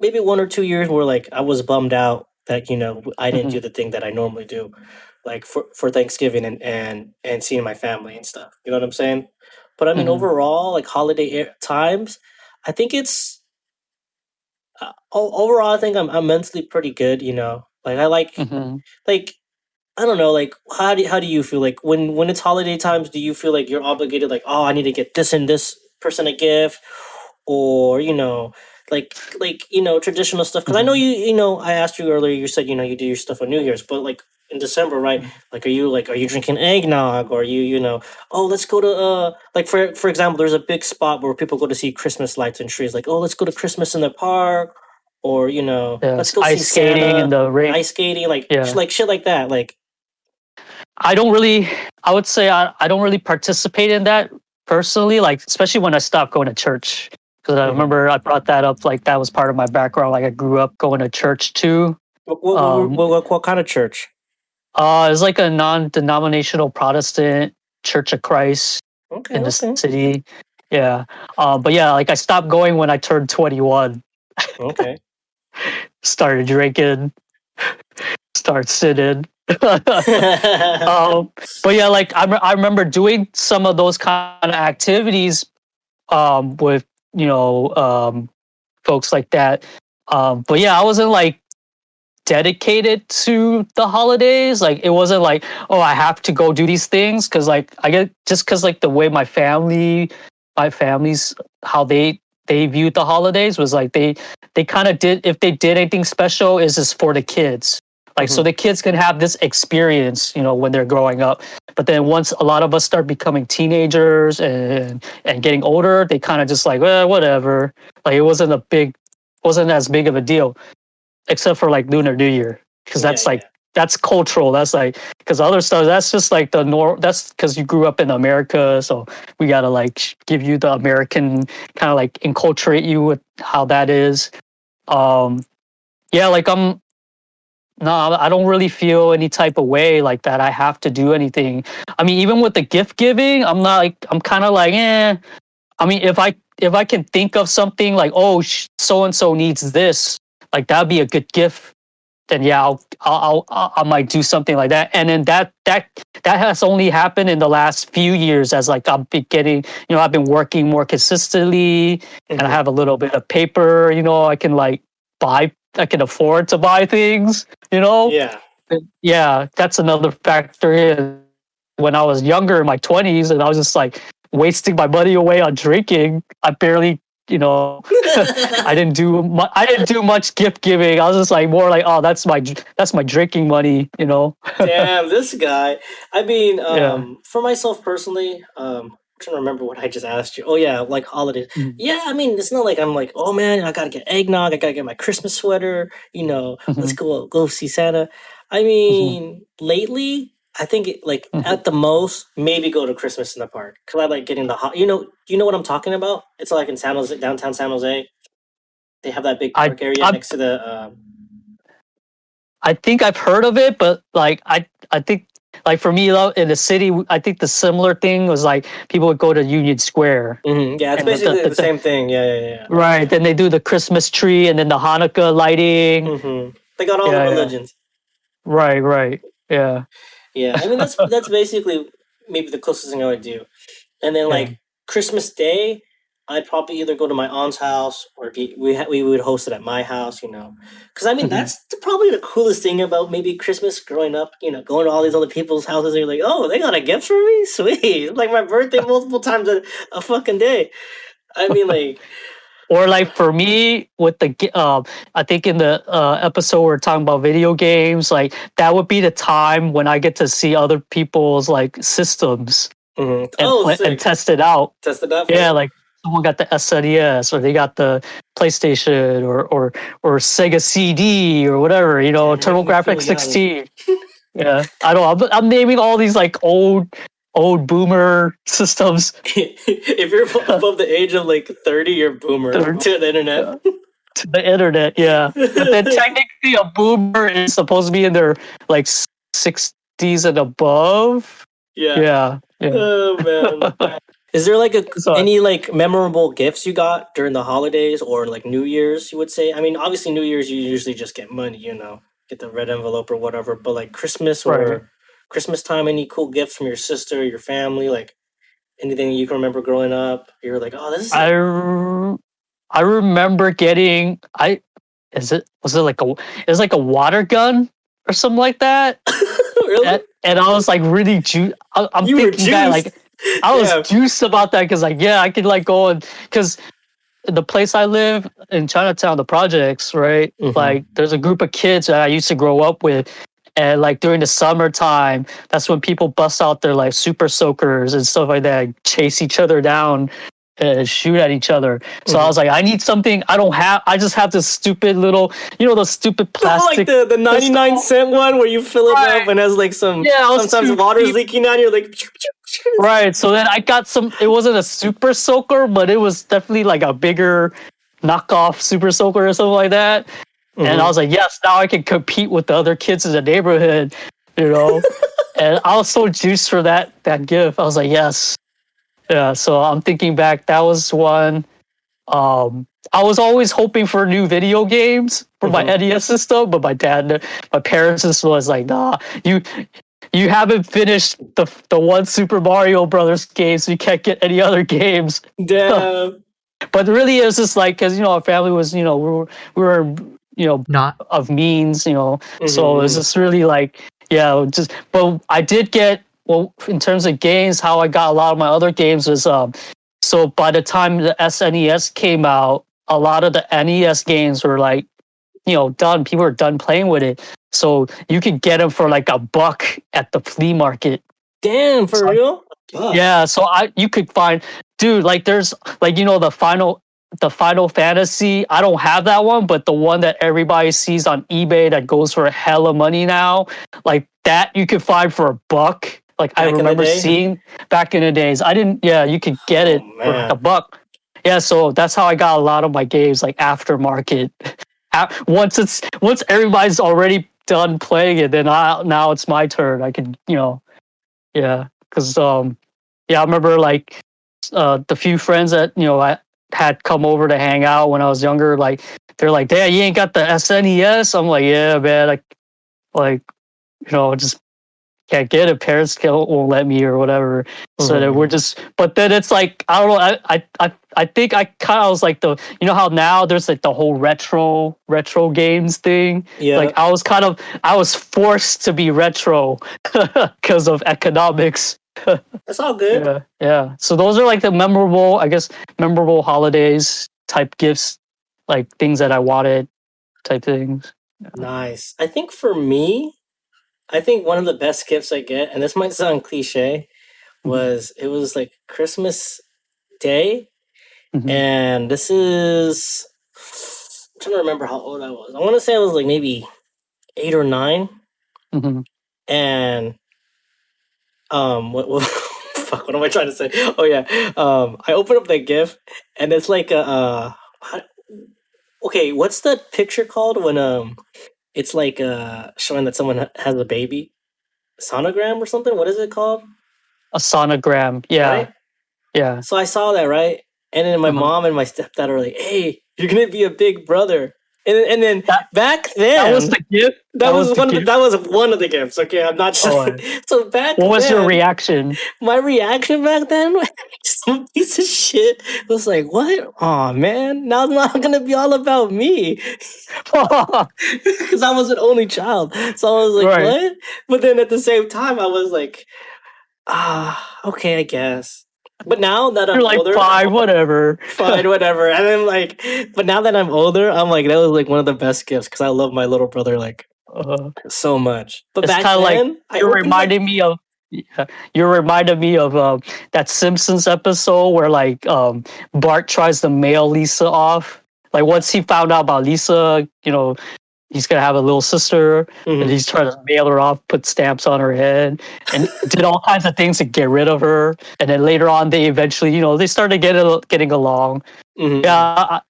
maybe 1 or 2 years where like I was bummed out that I didn't do Mhm. the thing that I normally do, like for Thanksgiving and seeing my family and stuff. You know what I'm saying? But I mean, Mhm. overall, like times, I think it's overall. I think I'm mentally pretty good. Like I Mhm. like I don't know, like how do you feel like when it's holiday times? Do you feel like you're obligated, like, oh, I need to get this and this person a gift, or traditional stuff? Because I know Mhm. I asked you earlier. You said you do your stuff on New Year's, but like in December, right? Mhm. Are you drinking eggnog, or oh, let's go to like for example, there's a big spot where people go to see Christmas lights and trees. Like, oh, let's go to Christmas in the park, or let's Yes, go see ice skating in Santa, the rain. ice skating, Yeah, like shit like that. Like, I don't really. I would say I don't really participate in that personally. Like, especially when I stopped going to church, because I mhm. remember I brought that up. Like, that was part of my background. Like, I grew up going to church too. Um, What kind of church? it's like a non-denominational Protestant Church of Christ Okay, in the okay, city. Yeah, but yeah, like I stopped going when I turned 21. okay. Started drinking, start sitting. But yeah, like I remember doing some of those kind of activities with folks like that. But yeah, I wasn't like dedicated to the holidays. Like it wasn't like, oh, I have to go do these things, because like I get just because like the way my family's how they viewed the holidays was like they kind of did, if they did anything special, is just for the kids, like so Mhm. the kids can have this experience when they're growing up. But then once a lot of us start becoming teenagers and getting older, they kind of just like, whatever. Like it wasn't as big of a deal, except for like Lunar New Year, because Yeah, that's like yeah, that's cultural. That's like, because other stuff, that's just like the norm. That's because you grew up in America, so we gotta like give you the American, kind of like enculturate you with how that is. Um, yeah, like no, I don't really feel any type of way like that. I have to do anything. I mean, even with the gift giving, I'm not like, I'm kind of like, eh. I mean, if I can think of something like, oh, so and so needs this, like that'd be a good gift, then yeah, I might do something like that. And then that has only happened in the last few years, as like I've been getting, I've been working more consistently, and I hmm have a little bit of paper, I can like I can afford to buy things, you know. yeah. Yeah, that's another factor. When I was younger in my 20s, and I was just like wasting my money away on drinking, I barely, I didn't do much gift giving. I was just like more like, oh, that's my drinking money, Damn, this guy. I mean, Yeah. for myself personally, I'm trying to remember what I just asked you. Oh yeah, like holidays. Mhm. Yeah, I mean, it's not like I'm like, oh man, I gotta get eggnog. I gotta get my Christmas sweater. Let's Mhm. go see Santa. I Mhm. mean, lately, I think like Mhm. at the most, maybe go to Christmas in the park because I like getting the hot. You know what I'm talking about? It's like in San Jose, downtown San Jose. They have that big I park area I next to the. I think I've heard of it, but like I think like for me in the city, I think the similar thing was like people would go to Union Square. Yeah, it's And basically the same thing. Yeah. right, then they do the Christmas tree and then the Hanukkah lighting. They got all the Yeah, yeah. religions. Right. Yeah. Yeah, I mean that's basically maybe the closest thing I would do. And then Yeah. like Christmas Day, I'd probably either go to my aunt's house or we would host it at my house, Because I mean Mhm. that's probably the coolest thing about maybe Christmas growing up, going to all these other people's houses and you're like, oh, they got a gift for me, sweet, it's like my birthday multiple times a fucking day. I mean, like, Or like for me with I think in the episode we're talking about video games, like that would be the time when I get to see other people's like systems and oh, and sick, test it out. test it out Yeah, first. like someone got the SNES or they got the PlayStation or Sega CD or whatever, Damn, you're making me feel TurboGrafx young. 16. Yeah, I don't know. I'm naming all these like old boomer systems. If you're above the age of like 30, you're a boomer to the internet. Yeah. To the internet, yeah. But then technically, a boomer is supposed to be in their like 60s and above. Yeah. Yeah. Oh man. Is there like So any like memorable gifts you got during the holidays or like New Year's? You would say. I mean, obviously New Year's you usually just get money, get the red envelope or whatever. But like Christmas right. or Christmas time, any cool gifts from your sister, your family, like anything you can remember growing up? You're like, oh, this is I remember getting was it like a water gun or something like that? really. And I was like really I'm You were thinking that juiced. like I was Yeah. juiced about that because like yeah I could like go and because the place I live in Chinatown, the projects, right? Like there's a group of kids that I used to grow up with. And like during the summertime, that's when people bust out their like super soakers and stuff like that, and chase each other down and shoot at each other. So I was like, I need something I just have this stupid little, those stupid plastic. Like the 99-cent one where you fill it up and has like sometimes water's leaking out. You're like, right. So then I got it wasn't a super soaker, but it was definitely like a bigger knockoff super soaker or something like that. And I was like, yes, now I can compete with the other kids in the neighborhood, And I was so juiced for that gift. I was like, yes. Yeah. So I'm thinking back, that was one. I was always hoping for new video games for my NES system, but my parents just was like, nah, you haven't finished the one Super Mario Brothers game, so you can't get any other games. damn. But really, it was just like because our family was we were not of means, so it was just really like just. But I did get in terms of games, how I got a lot of my other games was so by the time the SNES came out, a lot of the NES games were like done. People were done playing with it, so you could get them for like $1 at the flea market. Damn, for real? Yeah, so you could find, dude, like there's like the Final Fantasy. I don't have that one, but the one that everybody sees on eBay that goes for a hell of money now, like that you could find for $1. Like I remember seeing back in the days. I didn't. Yeah, you could get it for $1. Yeah, so that's how I got a lot of my games like aftermarket. Once everybody's already done playing it, then now it's my turn. I can yeah, because I remember like the few friends that I had come over to hang out when I was younger. Like they're like, "Dad, you ain't got the SNES." I'm like, "Yeah, man. Just can't get it. Parents won't let me or whatever." So that we're just. But then it's like I don't know. I think I kind of was like how now there's like the whole retro games thing. Yeah. Like I was forced to be retro because of economics. That's all good. Yeah. So those are like the memorable holidays type gifts, like things that I wanted type things. Yeah. Nice. I think for me, one of the best gifts I get, and this might sound cliche, it was like Christmas Day. And this is, I'm trying to remember how old I was. I want to say I was like maybe 8 or 9. And what fuck, what am I trying to say? Oh yeah. I opened up that gift and it's like okay, what's that picture called when it's like showing that someone has a baby? sonogram or something. What is it called? A sonogram. Yeah. Right. Yeah. So I saw that, right? And then my mom and my stepdad are like, "Hey, you're gonna be a big brother." And then That back then, that was the gift. that was the one of gift. that was one of the gifts. Okay, I'm not just Oh, so back what was your then. reaction? My reaction back then, some piece of shit was like, "What? Oh man, now it's not gonna be all about me," because I was an only child. So I was like, Right. "What?" But then at the same time, I was like, okay, I guess." But now that You're I'm like, older, fine, whatever. fine, whatever. And then like, but now that I'm older, I'm like, that was like one of the best gifts because I love my little brother like Uh, so much. But it's back kind of like then, I you're opened it. reminding me of. Yeah, you reminded me of that Simpsons episode where like Bart tries to mail Lisa off. Like once he found out about Lisa, he's gonna have a little sister, and Mhm. he's trying to mail her off, put stamps on her head, and did all kinds of things to get rid of her. And then later on, they eventually, they started getting along. Mhm. Yeah,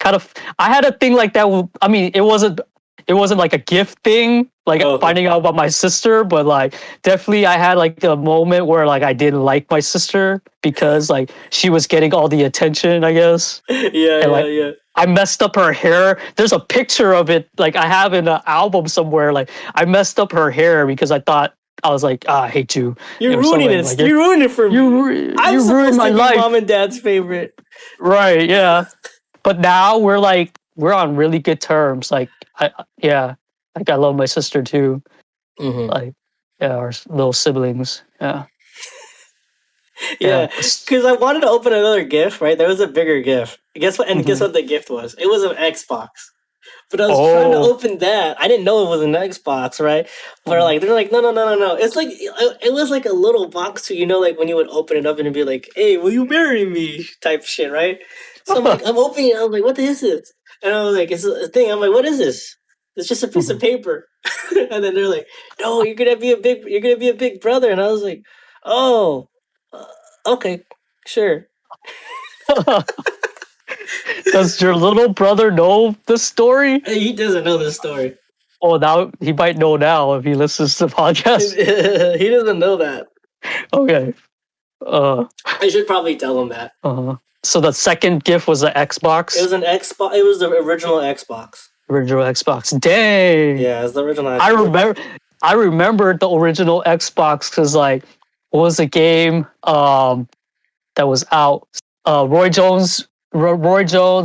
I had a thing like that. I mean, it wasn't like a gift thing, like Oh, okay. finding out about my sister, but like definitely I had like a moment where like I didn't like my sister because like she was getting all the attention, I guess, Yeah, and yeah, like yeah. I messed up her hair. There's a picture of it, like I have in an album somewhere. Like I messed up her hair because I was like, I hate you, You're or ruining something. it. Like You ruined it for me. I'm you ruined supposed my to be life, mom and dad's favorite. right? Yeah. But now we're on really good terms. Like yeah, like I love my sister too. Hmm. Like yeah, our little siblings. Yeah, yeah. Yeah, because I wanted to open another gift. Right, there was a bigger gift. Guess what? And guess Mhm. what the gift was? It was an Xbox. But I was trying to Oh, open that. I didn't know it was an Xbox, right? But uh, like they're like, no, no, no, no, no. It's like it was like a little box too, like when you would open it up and it'd be like, "Hey, will you marry me?" type shit, right? So I'm like, I'm opening it. I was like, "What is this?" And I was like, "It's a thing." I'm like, "What is this?" It's just a piece of mhm. paper. And then they're like, "No, you're gonna be a big brother." And I was like, "Oh, uh, okay, sure." Does your little brother know the story? Hey, he doesn't know this story. Oh, now he might know now if he listens to the podcast. He doesn't know that. Okay. Uh, I should probably tell him that. so the second gift was the It Xbox, was an Xbox. It was the original Xbox. original Xbox. Dang. Yeah, it's the original I Xbox. remember I remembered the original Xbox because like what was the game that was out? Roy Jones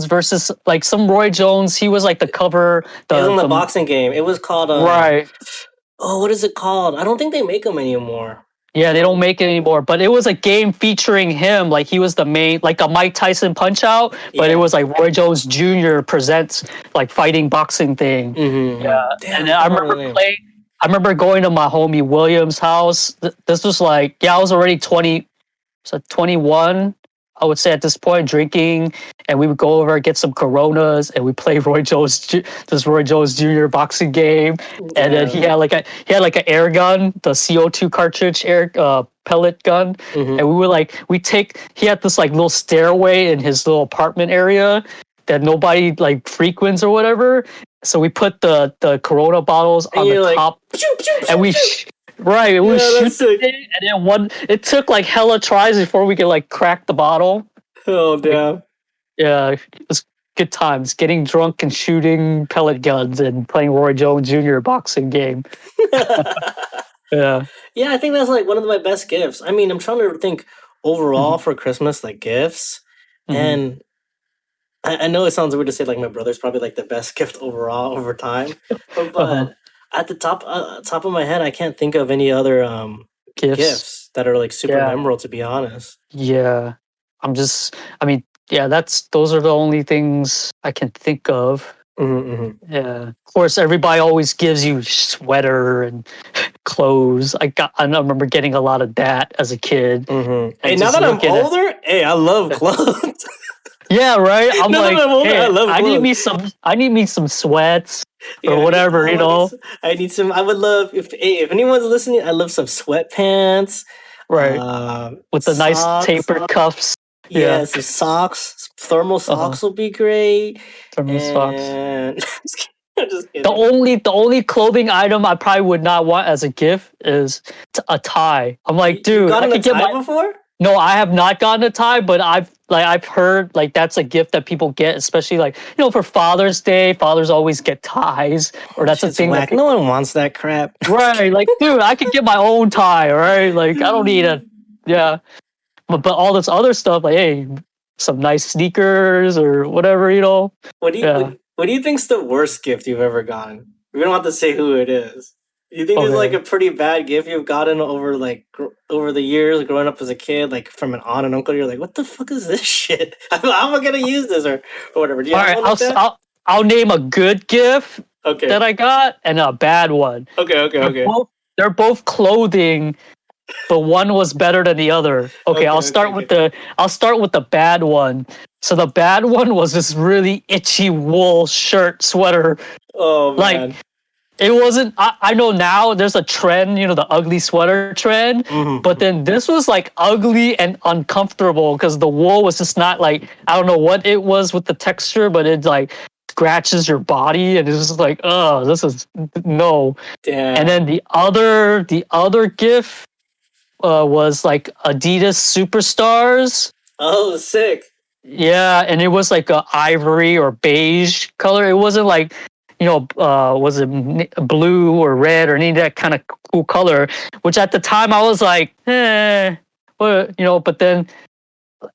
versus like some Roy Jones. He was like the cover. It was The in the the boxing game. It was called right. oh, what is it called? I don't think they make them anymore. Yeah, they don't make it anymore. But it was a game featuring him. Like he was the main, like a Mike Tyson Punch Out. But it Yeah. was like Roy Jones Jr. presents like fighting boxing thing. Yeah, Mm-hmm. Damn, and I then I can't remember remember the name. playing. I remember going to my homie William's house. This was like, yeah, I was already 20, so 21, I would say at this point, drinking, and we would go over and get some Coronas, and we play this Roy Jones Jr. boxing game, and then Damn. he had like an air gun, the CO2 cartridge air pellet gun, Mm-hmm. and he had this like little stairway in his little apartment area that nobody like frequents or whatever. So we put the Corona bottles And on the you're like, top, pew, pew, and pew, pew. right, we Yeah, shoot that's the sick. thing, and then it took like hella tries before we could like crack the bottle. Oh, Like, damn. yeah, it was good times. Getting drunk and shooting pellet guns and playing Roy Jones Jr. boxing game. Yeah. Yeah, I think that's like one of my best gifts. I mean, I'm trying to think overall Mhm. for Christmas, like gifts. Mhm. And I know it sounds weird to say like my brother's probably like the best gift overall over time, Uh-huh. but at the top of my head, I can't think of any other Gifts. gifts that are like super Yeah. memorable. To be honest, Yeah. I mean, yeah, those are the only things I can think of. mm-hmm. Yeah. Of course, everybody always gives you sweater and clothes. I remember getting a lot of that as a kid Mm-hmm. Hey, and now just that I'm looking at. older, hey, I love clothes. Yeah, right. I'm Now that like, I'm older, I hey, love clothes. I need me some sweats or Yeah, whatever, I need some. I would love if anyone's listening. I love some sweatpants, Right. With the nice socks. tapered cuffs. Yeah, Yeah. some socks. Thermal Uh-huh. socks will be great. Thermal socks. And I'm just The kidding. only clothing item I probably would not want as a gift is a tie. I'm like, You've dude, I gotten a could get tie my. before? No, I have not gotten a tie, but I've heard like that's a gift that people get, especially like for Father's Day. Fathers always get ties, or that's a Shit's thing that whack. No people. one wants that crap. Right, like, dude, I could get my own tie, right? Like, I don't need a. Yeah, but all this other stuff, like, hey, some nice sneakers or whatever, What do you Yeah. what do you think's the worst gift you've ever gotten? We don't have to say who it is. You think there's like Okay. a pretty bad gift you've gotten over over the years growing up as a kid, like from an aunt and uncle? You're like, what the fuck is this shit? How am I gonna use this or whatever? Do you All have right, one like that? I'll name a good gift Okay, that I got and a bad one. okay, They're okay, both they're both clothing, but one was better than the other. Okay, okay, okay, okay. I'll start with the bad one. So the bad one was this really itchy wool shirt sweater. Oh Like, man. it wasn't. I know now there's a trend, the ugly sweater trend, but Mm-hmm. then this was like ugly and uncomfortable because the wool was just not like, I don't know what it was with the texture, but it like scratches your body and it's just like, oh, this is no. And Damn. then the other gift was like Adidas Superstars. Oh, sick. Yeah, and it was like a ivory or beige color. It wasn't like, was it blue or red or any of that kind of cool color? Which at the time I was like, what, But then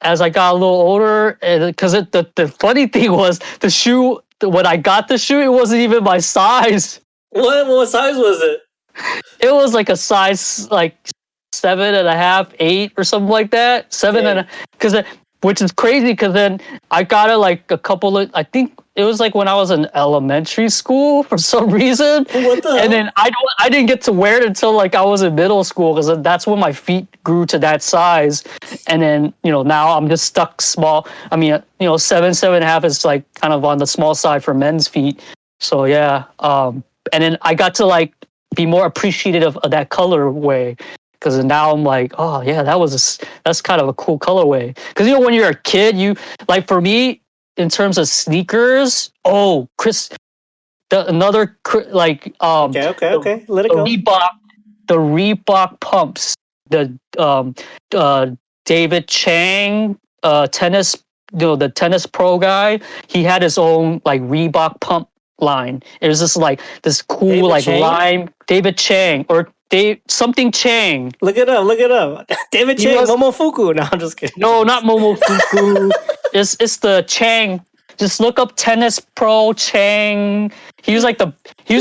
as I got a little older, because the funny thing was the shoe. When I got the shoe, it wasn't even my size. What size was it? It was like a size like 7.5, 8 or something like that. Seven Dang. and because which is crazy because then I got it like a couple of, I think it was like when I was in elementary school for some reason. What the hell? And then I didn't get to wear it until like I was in middle school because that's when my feet grew to that size. And then, now I'm just stuck small. I mean, 7.5 is like kind of on the small side for men's feet. So yeah. And then I got to like be more appreciative of that colorway because now I'm like, oh yeah, that's kind of a cool colorway. Because when you're a kid, you like, for me in terms of sneakers. Oh, Chris, Okay. Let it the go. Reebok pumps, the David Chang tennis, the tennis pro guy. He had his own like Reebok pump line. It was just like this cool David like Chang? lime David Chang or Dave something Chang. Look it up. Look it up. David He Chang, was Momofuku. No, I'm just kidding. no, not Momofuku. It's the Chang. Just look up tennis pro Chang. He was like he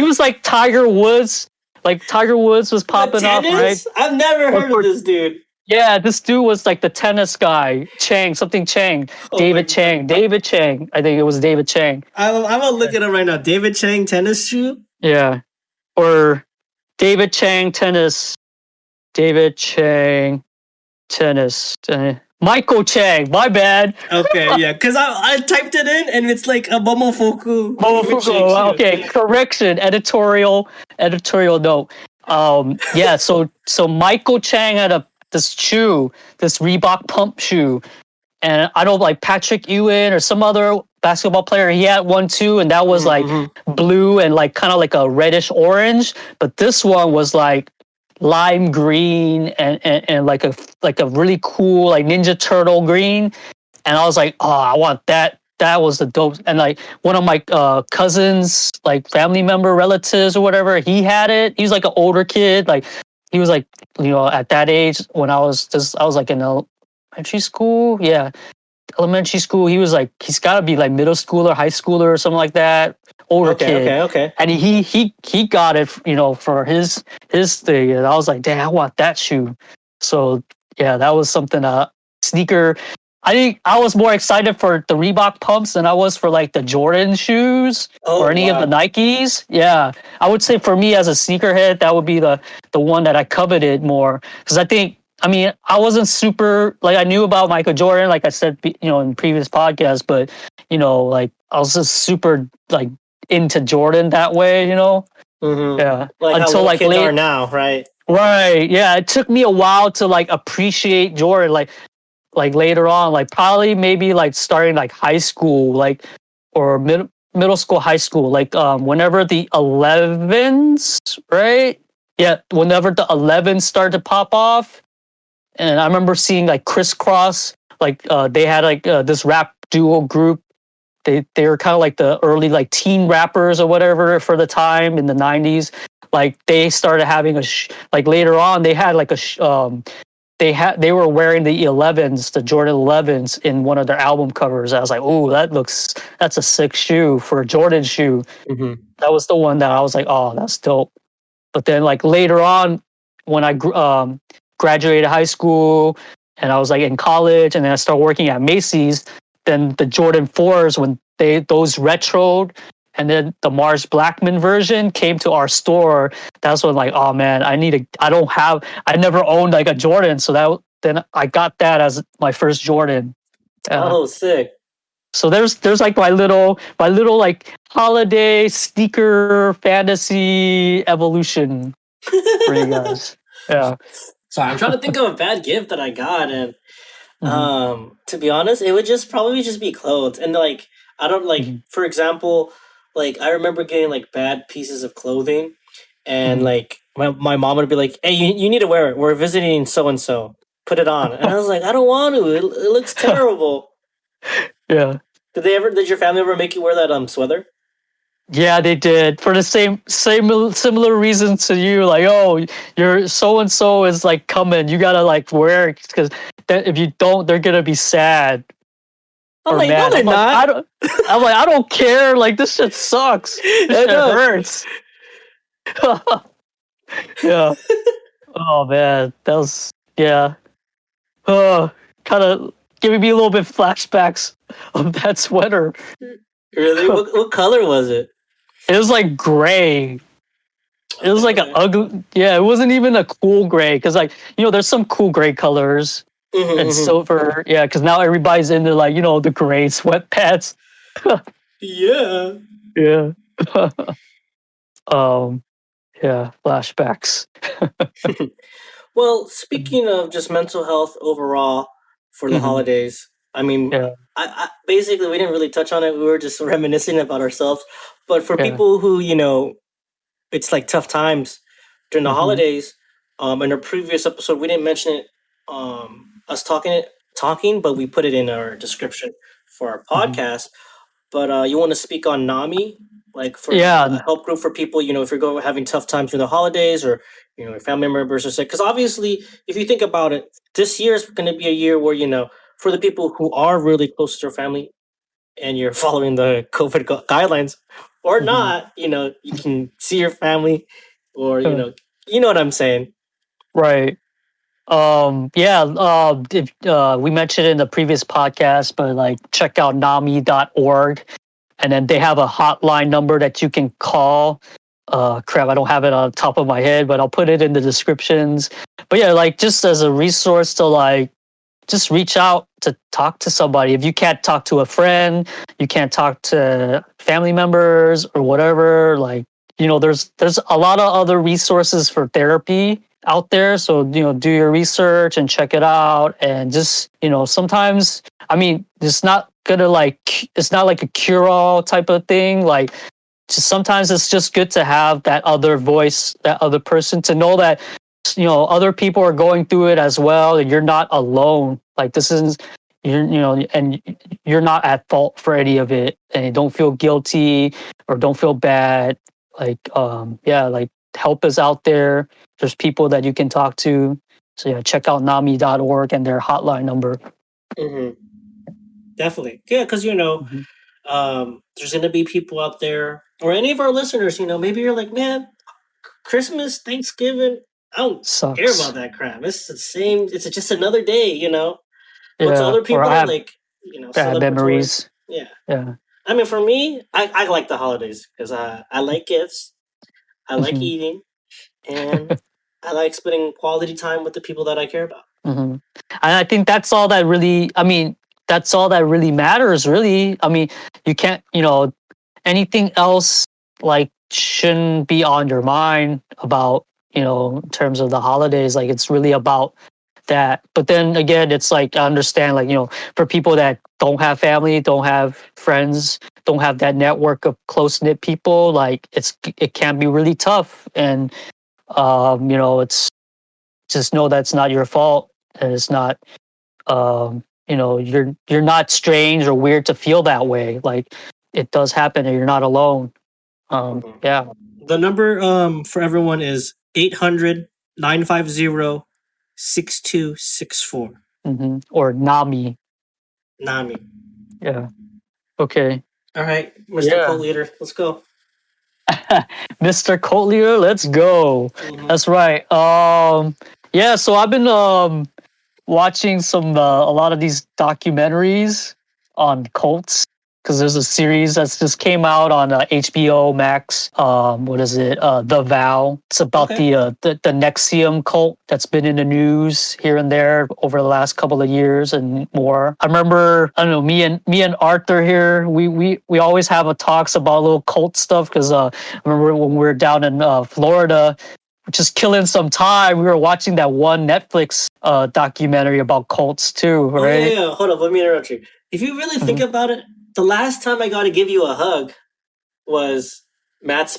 was like Tiger Woods. Like Tiger Woods was The popping off, right? tennis? I've never But heard of this dude. yeah, this dude was like the tennis guy. Chang, something Chang. Oh my Chang. god. David Chang. I think it was David Chang. I'm gonna look it up right now. David Chang tennis shoe. Yeah. Or David Chang tennis. David Chang tennis. Michael Chang. My bad. Okay, yeah, because I typed it in and it's like a Momofuku. David Chang shoe. Okay, correction. Editorial note. Yeah, so Michael Chang had this shoe, this Reebok pump shoe. And I don't like Patrick Ewing or some other basketball player. He had one too, and that was like blue and like kind of like a reddish orange. But this one was like lime green and like a really cool like Ninja Turtle green. And I was like, oh, I want that. That was the dope. And like one of my cousins, like family member, relatives or whatever, he had it. He was like an older kid. Like he was like, at that age when I was like in elementary school. Yeah, elementary school. He was like, he's got to be like middle schooler, high schooler, or something like that. Older kid. Okay. And he got it, for his thing. And I was like, damn, I want that shoe. So yeah, that was something. Sneaker. I think I was more excited for the Reebok pumps than I was for like the Jordan shoes or any of the Nikes. Yeah, I would say for me as a sneakerhead, that would be the one that I coveted more because I mean, I wasn't super like I knew about Michael Jordan, like I said, in previous podcasts, but like I was just super like into Jordan that way, Mm-hmm. Yeah, Like until how like kids late. are now, right? Right. Yeah, it took me a while to like appreciate Jordan, like later on, like probably maybe like starting like high school, like or mid middle school, high school, like whenever the 11s, right? Yeah, whenever the 11s started to pop off, and I remember seeing like Crisscross, like they had like this rap duo group. They were kind of like the early like teen rappers or whatever for the time in the 90s. Like they started having like later on they had like they were wearing the 11s, the Jordan 11s in one of their album covers. I was like, "Oh, that's a sick shoe for a Jordan shoe." Mm-hmm. That was the one that I was like, "Oh, that's dope." But then like later on when I graduated high school and I was like in college and then I started working at Macy's, then the Jordan 4s when those retroed and then the Mars Blackman version came to our store. That's when like, oh man, I never owned like a Jordan, so then I got that as my first Jordan. Oh, sick. So there's like my little like holiday sneaker fantasy evolution for you guys. Yeah. Sorry, I'm trying to think of a bad gift that I got, and Mm-hmm. to be honest, it would just probably just be clothes. And like I don't like, Mm-hmm. for example, like I remember getting like bad pieces of clothing, and Mm-hmm. like my mom would be like, "Hey, you need to wear it. We're visiting so and so. Put it on." And I was like, "I don't want to. It looks terrible." Yeah. Did your family ever make you wear that sweater? Yeah, they did for the same similar reasons to you. Like, oh, your so and so is like coming. You gotta like wear it because if you don't, they're gonna be sad I'm or like, "No, mad." they're not." I'm like, I don't care. Like, this shit sucks. This I shit know. hurts. Yeah. Oh man, that was yeah. Kind of giving me a little bit flashbacks of that sweater. Really? What color was it? It was like gray. It was Okay, like an okay. ugly. Yeah, it wasn't even a cool gray because like there's some cool gray colors and Mm-hmm, mm-hmm. silver. Yeah, because now everybody's into like the gray sweatpants. Yeah. Yeah. um. Yeah. Flashbacks. Well, speaking of just mental health overall for the Mm-hmm. holidays, I mean, Yeah. I basically we didn't really touch on it. We were just reminiscing about ourselves. But for Yeah. people who it's like tough times during the Mm-hmm. holidays. In our previous episode, we didn't mention it. Us talking, but we put it in our description for our Mm-hmm. podcast. But you want to speak on NAMI, like for Yeah. a help group for people, if you're going having tough times during the holidays, or your family members are sick. Because obviously, if you think about it, this year is going to be a year where for the people who are really close to their family and you're following the COVID guidelines, or Mm-hmm. not, you can see your family, or you know what I'm saying. Right. Yeah, if, we mentioned it in the previous podcast, but like check out nami.org and then they have a hotline number that you can call. Crap, I don't have it on top of my head, but I'll put it in the descriptions. But yeah, like just as a resource to like just reach out to talk to somebody. If you can't talk to a friend, you can't talk to family members or whatever, like there's a lot of other resources for therapy out there. So do your research and check it out. And just sometimes, I mean, it's not like a cure-all type of thing. Like just sometimes it's just good to have that other voice, that other person, to know that other people are going through it as well and you're not alone. Like this is and you're not at fault for any of it, and you don't feel guilty or don't feel bad. Like yeah, like help is out there. There's people that you can talk to. So yeah, check out nami.org and their hotline number. Hmm. Definitely, yeah, because Mm-hmm. there's gonna be people out there, or any of our listeners. Maybe you're like, man, Christmas, Thanksgiving, I don't care about Sucks. that crap. It's the same. It's just another day. But to Yeah, other or people, I they're have like, bad celebratory. memories. Yeah. Yeah. I mean, for me, I like the holidays because I like gifts, I like Hmm. eating, and I like spending quality time with the people that I care about. Hmm. And I think that's all that really, I mean, that's all that really matters, really. I mean, you can't, anything else like shouldn't be on your mind about, in terms of the holidays. Like it's really about that. But then again, it's like I understand, like, for people that don't have family, don't have friends, don't have that network of close knit people, like it can be really tough. And it's just know that's not your fault, and it's not you're not strange or weird to feel that way. Like it does happen, and you're not alone. Yeah. The number for everyone is 800-950-6264. Or Nami. Nami. Yeah. Okay. All right, Mr. Cult Leader, let's go. Mr. Cult Leader, let's go. That's right. Yeah, so I've been watching a lot of these documentaries on cults, because there's a series that's just came out on HBO Max. What is it? The Vow. It's about the NXIVM cult that's been in the news here and there over the last couple of years and more. I remember, I don't know, me and Arthur here, we always have a talks about little cult stuff, because I remember when we were down in Florida, just killing some time, we were watching that one Netflix documentary about cults too, right? Oh, yeah. Hold up, let me interrupt you. If you really think about it, the last time I got to give you a hug was Matt's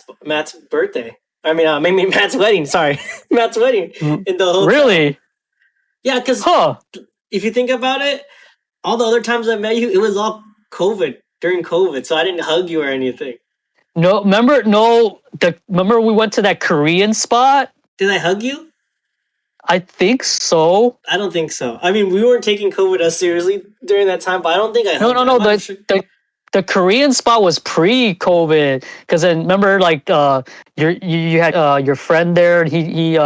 birthday. I mean, maybe Matt's wedding. Sorry, Matt's wedding in the hotel. Really? Yeah, because if you think about it, all the other times I met you, it was all during COVID, so I didn't hug you or anything. No, remember we went to that Korean spot? Did I hug you? I think so. I don't think so. I mean, we weren't taking COVID as seriously during that time, but I don't think I hugged you. No. The Korean spot was pre-COVID, because then remember, like, you had your friend there, and he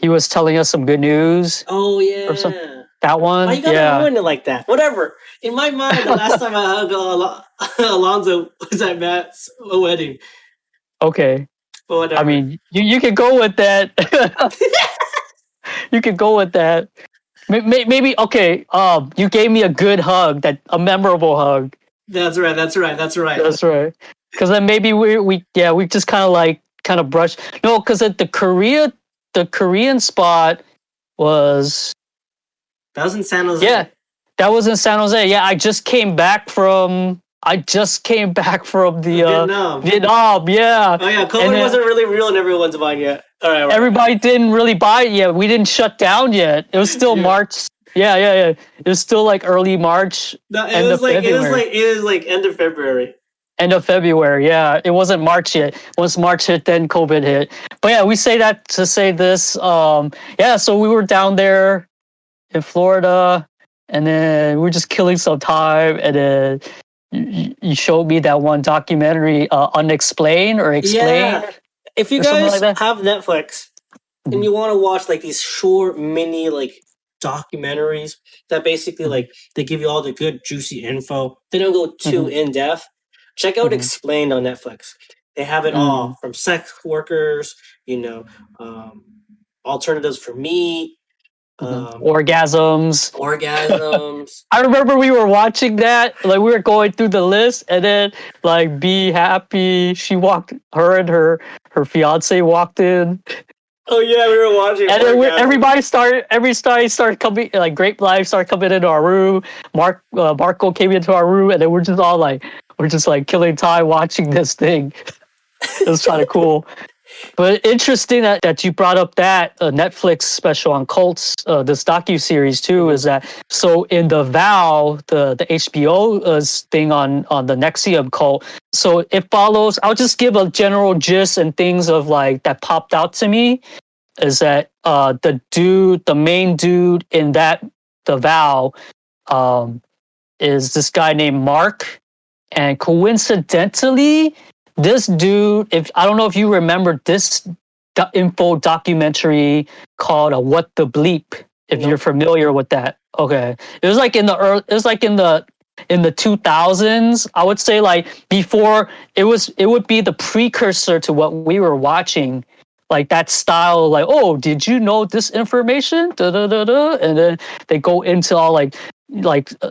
was telling us some good news. Oh yeah, or that one. Why you gotta ruin it like that? Whatever. In my mind, the last time I hugged Alonzo was at Matt's wedding. Okay. But whatever. I mean, you could go with that. You could go with that. Maybe okay. You gave me a good hug, a memorable hug. That's right. That's right. Because then maybe we just kind of brushed. No, because the Korean spot was. That was in San Jose. Yeah, that was in San Jose. Yeah, I just came back from the Vietnam. Yeah. Oh yeah, COVID wasn't really real in everyone's mind yet. All right. Everybody didn't really buy it yet. We didn't shut down yet. It was still March. Yeah. It was still like early March. No, it was like end of February. End of February, yeah. It wasn't March yet. Once March hit, then COVID hit. But yeah, we say that to say this. So we were down there in Florida, and then we were just killing some time, and then you showed me that one documentary, Unexplained or Explained. Yeah. If you guys have Netflix and you want to watch like these short mini like documentaries that basically like they give you all the good juicy info, they don't go too in depth. Check out Explained on Netflix. They have it all from sex workers, alternatives for meat, orgasms. I remember we were watching that, like we were going through the list, and then like Be Happy, her and her fiance walked in. Oh yeah, we were watching. And then everybody started coming, like Grape Life started coming into our room. Marco came into our room, and then we're just killing time watching this thing. It was kind of cool. But interesting that you brought up that Netflix special on cults, this docu-series too, is that, so in The Vow, the HBO thing on the NXIVM cult, so it follows, I'll just give a general gist and things of like that popped out to me, is that the main dude in The Vow is this guy named Mark, and coincidentally, this dude, I don't know if you remember this info documentary called "What the Bleep," if you're familiar with that. Okay, it was like in the 2000s. I would say like before it would be the precursor to what we were watching, like that style. Like, oh, did you know this information? Da da da da, and then they go into all like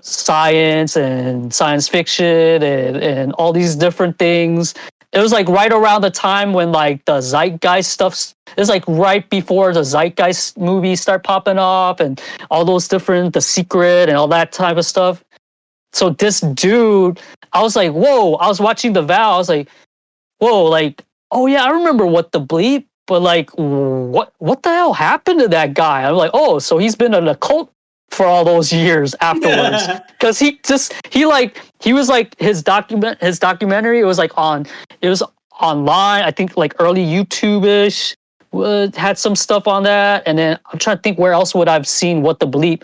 science and science fiction and all these different things. it was like right around the time when like the Zeitgeist stuff. It's like right before the Zeitgeist movies start popping up and all those different The Secret and all that type of stuff. So this dude, I was like, whoa! I was watching The Vow. I was like, whoa! Like, oh yeah, I remember What the Bleep, but like, what the hell happened to that guy? I'm like, oh, so he's been in a cult for all those years afterwards because he was like his documentary, it was like on, it was online, I think like early YouTube-ish, had some stuff on that. And then I'm trying to think where else would I've seen What the Bleep.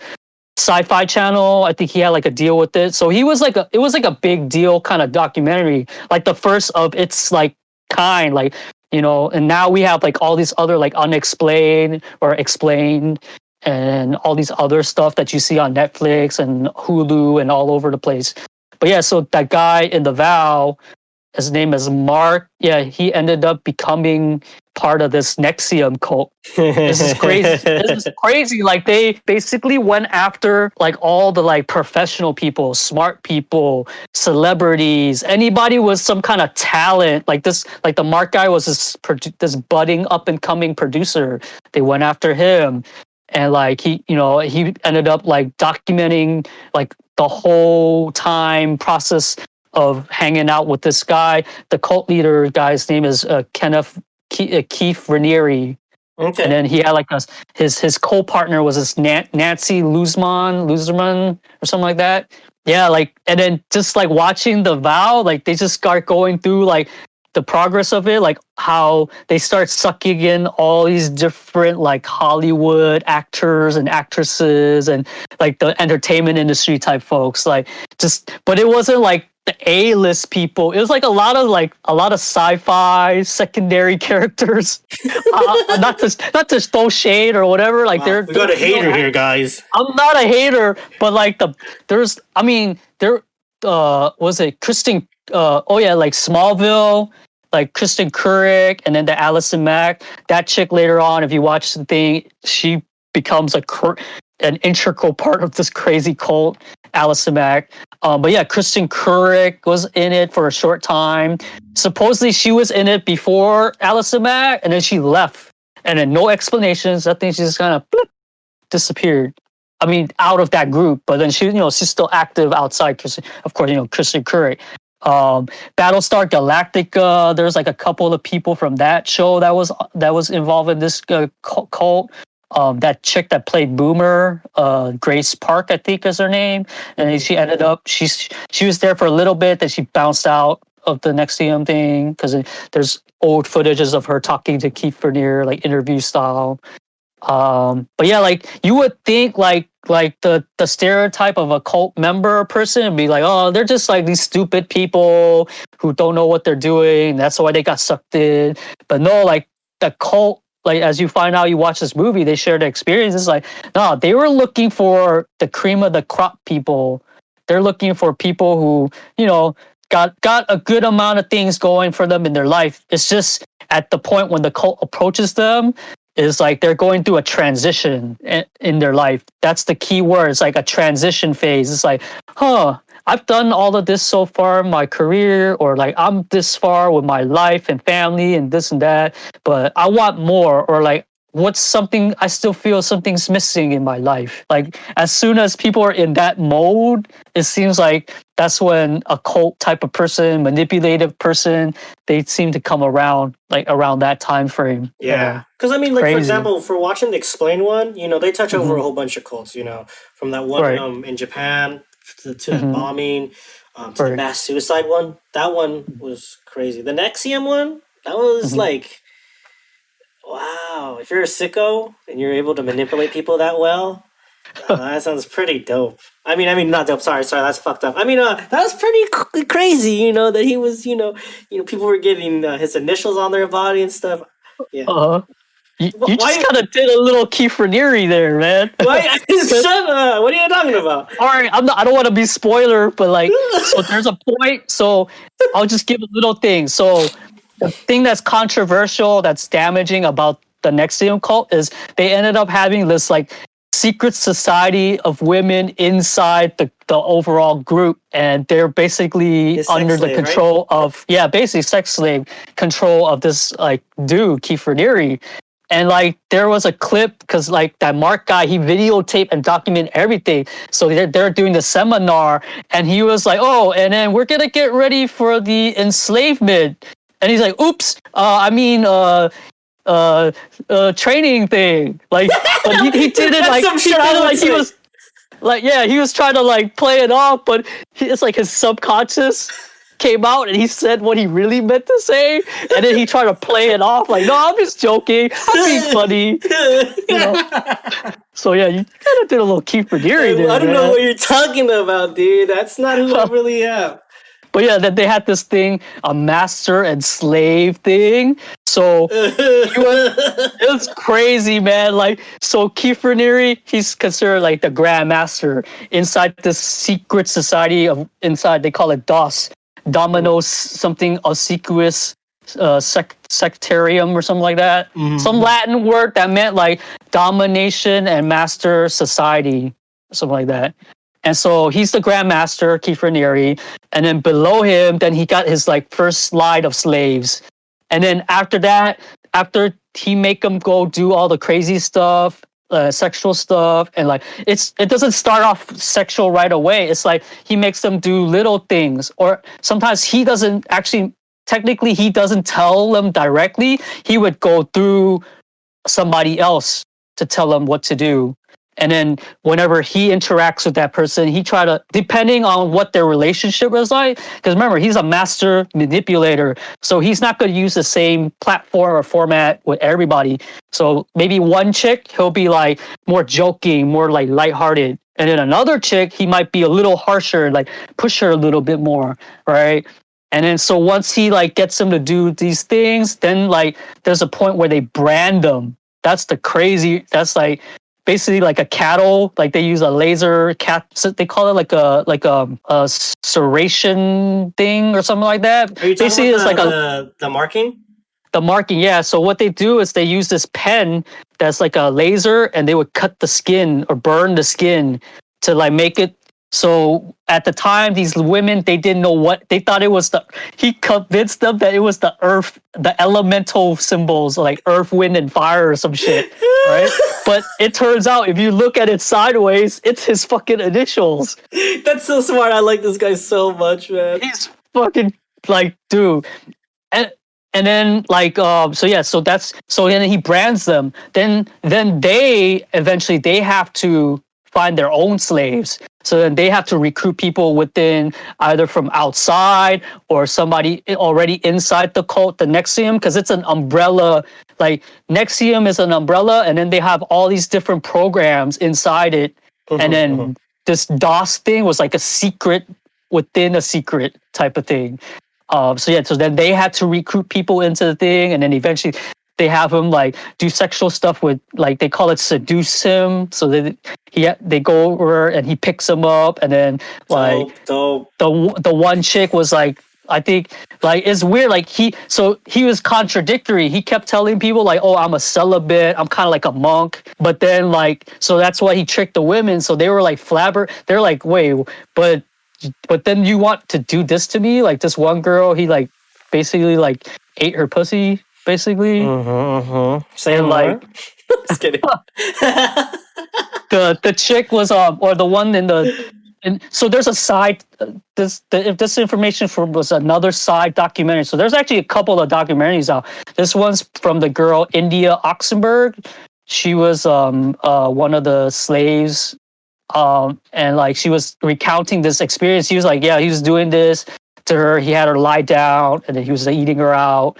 Sci-Fi Channel, I think he had like a deal with it, so he was like it was like a big deal kind of documentary, like the first of its like kind, like, you know. And now we have like all these other like unexplained or explained and all these other stuff that you see on Netflix and Hulu and all over the place. But yeah, so that guy in The Vow, his name is Mark. Yeah, he ended up becoming part of this NXIVM cult. This is crazy. This is crazy. Like they basically went after like all the like professional people, smart people, celebrities, anybody with some kind of talent. Like this, like the Mark guy was this budding up and coming producer. They went after him. And like he, you know, he ended up like documenting like the whole time process of hanging out with this guy. The cult leader guy's name is Keith Raniere. Okay. And then he had like his co-partner was this Nancy Luzman or something like that. Yeah, like, and then just like watching The Vow, like they just start going through like the progress of it, like how they start sucking in all these different like Hollywood actors and actresses and like the entertainment industry type folks, like just, but it wasn't like the A-list people. It was like a lot of sci-fi secondary characters. Not to throw shade or whatever. Like we got a hater here, guys. I'm not a hater, but like there was it Kristen, oh yeah, like Smallville, like Kristen Couric, and then the Allison Mack. That chick later on, if you watch the thing, she becomes an integral part of this crazy cult, Allison Mack. But yeah, Kristen Couric was in it for a short time. Supposedly she was in it before Allison Mack, and then she left. And then no explanations. I think she just kind of disappeared. I mean, out of that group, but then she, you know, she's still active outside. Of course, you know, Kristen Couric. Battlestar Galactica. There's like a couple of people from that show that was involved in this cult. That chick that played Boomer, Grace Park, I think is her name, and she ended up she was there for a little bit, then she bounced out of the NXIVM thing because there's old footages of her talking to Keith Raniere, like interview style. But yeah, like you would think like the stereotype of a cult member or person would be like, oh, they're just like these stupid people who don't know what they're doing. That's why they got sucked in. But no, like the cult, like as you find out, you watch this movie, they share the experience. It's like, no, they were looking for the cream of the crop people. They're looking for people who, you know, got a good amount of things going for them in their life. It's just at the point when the cult approaches them, is like they're going through a transition in their life. That's the key word. It's like a transition phase. It's like, I've done all of this so far in my career, or like I'm this far with my life and family and this and that, but I want more, or like what's something I still feel something's missing in my life. Like as soon as people are in that mode, it seems like that's when a cult type of person, manipulative person, they seem to come around, like around that time frame. Yeah. Because I mean, like, crazy. For example, for watching the Explain one, you know, they touch over a whole bunch of cults, you know, from that one in Japan to the bombing, to the mass suicide one. That one was crazy. The NXIVM one, that was like, wow, if you're a sicko and you're able to manipulate people that well, that sounds pretty dope. I mean, not dope. Sorry, that's fucked up. I mean, that was pretty crazy. You know that he was, you know, people were getting his initials on their body and stuff. Yeah. You just kind of did a little Keith Raniere there, man. Why? Shut up. What are you talking about? All right, I don't want to be spoiler, but like, so there's a point. So I'll just give a little thing. So the thing that's controversial, that's damaging about the NXIVM cult is they ended up having this like secret society of women inside the overall group, and they're basically His sex under the slave, control of basically sex slave control of this like dude Kiefer Neary. And like there was a clip because like that Mark guy, he videotaped and documented everything. So they're doing the seminar, and he was like, "Oh, and then we're gonna get ready for the enslavement." And he's like, "Oops, training thing." Like, but he did it That's like some he shit did I it would like he say. was like he was trying to like play it off, but it's like his subconscious came out and he said what he really meant to say, and then he tried to play it off like, no, I'm just joking, I'm being funny, you know. So yeah, you kind of did a little Keith Raniere there, I don't know man. what you're talking about, dude. That's not who I really am. But yeah, that they had this thing, a master and slave thing. So it was crazy, man. Like, so Kiefer Neary, he's considered like the Grand Master inside this secret society of inside. They call it DOS, Dominos something obsequious sectarium or something like that. Some Latin word that meant like domination and master society, something like that. And so he's the Grand Master, Kiefer Neary, and then below him, then he got his like first slide of slaves. And then after that, after he make them go do all the crazy stuff, sexual stuff, and like it doesn't start off sexual right away. It's like he makes them do little things, or sometimes he doesn't actually. Technically, he doesn't tell them directly. He would go through somebody else to tell them what to do. And then whenever he interacts with that person, he try to, depending on what their relationship was like, because remember, he's a master manipulator. So he's not going to use the same platform or format with everybody. So maybe one chick, he'll be like more joking, more like lighthearted. And then another chick, he might be a little harsher, like push her a little bit more, right? And then so once he like gets them to do these things, then like there's a point where they brand them. That's the crazy. That's like basically like a cattle. Like they use a laser cat. So they call it like a serration thing or something like that. Are you talking Basically, about it's like the marking? the marking. Yeah. So what they do is they use this pen that's like a laser, and they would cut the skin or burn the skin to like make it. So at the time, these women, they didn't know what they thought it was. He convinced them that it was the earth, the elemental symbols like earth, wind, and fire or some shit, right? But it turns out if you look at it sideways, it's his fucking initials. That's so smart. I like this guy so much, man. He's fucking like, dude. And then like so then he brands them. Then they eventually they have to find their own slaves. So then they have to recruit people within, either from outside or somebody already inside the cult, the NXIVM, because it's an umbrella. Like NXIVM is an umbrella, and then they have all these different programs inside it. And then this DOS thing was like a secret within a secret type of thing. So then they had to recruit people into the thing, and then eventually they have him like do sexual stuff with, like, they call it seduce him. So they go over and he picks them up, and then like dope. the one chick was like, I think like it's weird, like he was contradictory. He kept telling people like, oh, I'm a celibate, I'm kind of like a monk, but then like, so that's why he tricked the women. So they were like they're like, wait, but then you want to do this to me? Like this one girl, he like basically like ate her pussy, basically. Saying like, just kidding. the chick was or the one in the. And so there's a side. This information was another side documentary. So there's actually a couple of documentaries out. This one's from the girl India Oxenberg. She was one of the slaves. And like she was recounting this experience. He was like, yeah, he was doing this to her. He had her lie down, and then he was like, eating her out.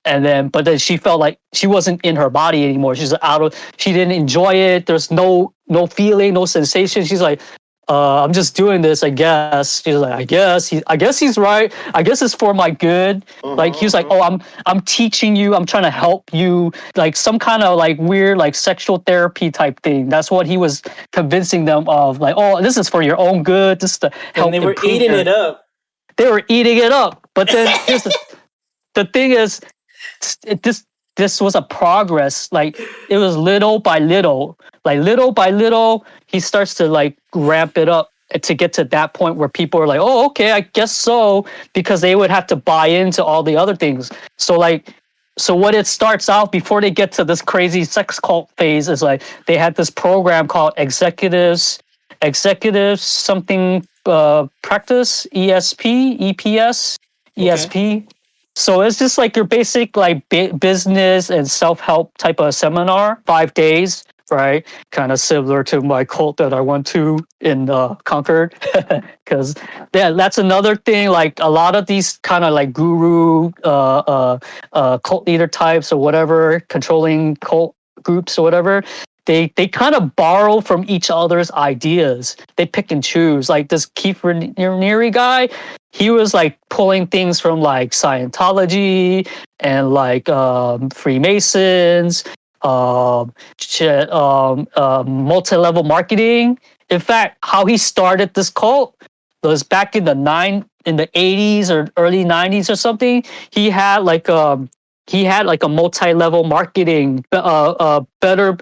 And then, but then she felt like she wasn't in her body anymore. She's she didn't enjoy it. There's no feeling, no sensation. She's like, I'm just doing this, I guess. She's like, I guess he's right. I guess it's for my good. Like he was like, oh, I'm teaching you. I'm trying to help you. Like some kind of like weird like sexual therapy type thing. That's what he was convincing them of. Like, oh, this is for your own good. This is to help. And they were eating it up. They were eating it up. But then here's the thing is, this was a progress. Like it was little by little, he starts to like ramp it up to get to that point where people are like, oh, okay, I guess so, because they would have to buy into all the other things. So like, so what it starts out before they get to this crazy sex cult phase is like they had this program called executive something practice, ESP. So it's just like your basic like business and self-help type of seminar, 5 days, right? Kind of similar to my cult that I went to in Concord, because that's another thing. Like a lot of these kind of like guru, cult leader types or whatever, controlling cult groups or whatever. They kind of borrow from each other's ideas. They pick and choose. Like this Keith Raniere guy, he was like pulling things from like Scientology and like Freemasons, multi-level marketing. In fact, how he started this cult was back in the 80s or early 90s or something. He had like a multi-level marketing, better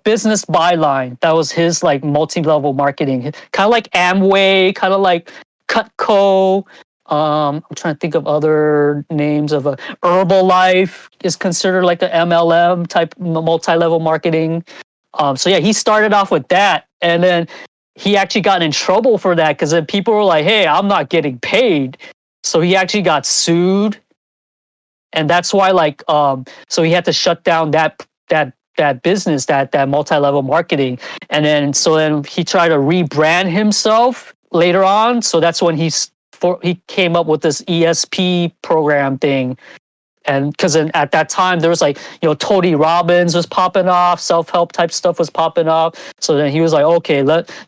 business byline. That was his like multi-level marketing, kind of like Amway, kind of like Cutco. I'm trying to think of other names of a Herbalife is considered like the MLM type multi-level marketing. So yeah, he started off with that, and then he actually got in trouble for that because then people were like, "Hey, I'm not getting paid," so he actually got sued, and that's why like so he had to shut down that business, that multi-level marketing, and then he tried to rebrand himself later on. So that's when he came up with this ESP program thing. And because at that time there was like, Tony Robbins was popping off, self-help type stuff was popping off. So then he was like, okay,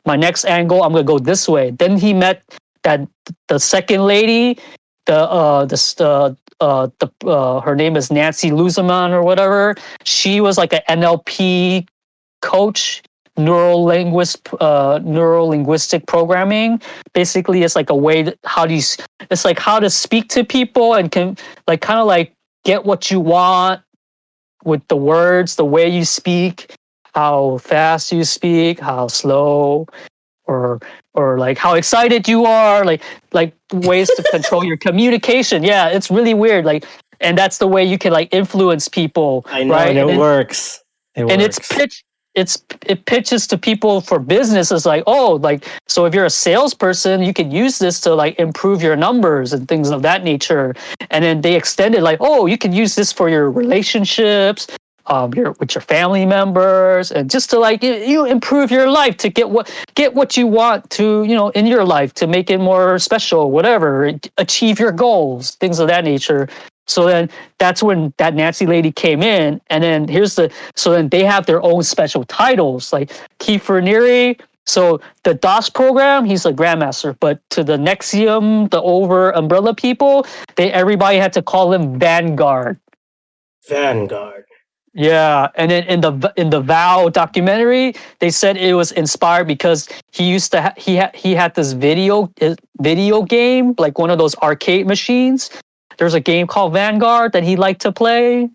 my next angle, I'm gonna go this way. Then he met the second lady, her name is Nancy Luzeman or whatever. She was like an NLP coach, neuro-linguistic programming. Basically, it's like a way how to speak to people and can like kind of like get what you want with the words, the way you speak, how fast you speak, how slow, or like how excited you are, like ways to control your communication. Yeah, it's really weird. Like, and that's the way you can like influence people. I know, right? and it works. It pitches to people for business. It's like, oh, like, so if you're a salesperson, you can use this to like improve your numbers and things of that nature. And then they extend it like, oh, you can use this for your relationships, with your family members, and just to like you improve your life to get what you want to, in your life, to make it more special, whatever, achieve your goals, things of that nature. So then that's when that Nancy lady came in, and then so then they have their own special titles, like Keith Raniere. So the DOS program, he's a grandmaster, but to the NXIVM, the over umbrella people, everybody had to call him Vanguard. Vanguard. Yeah, and then in the Vow documentary, they said it was inspired because he used to he had this video game, like one of those arcade machines. There's a game called Vanguard that he liked to play.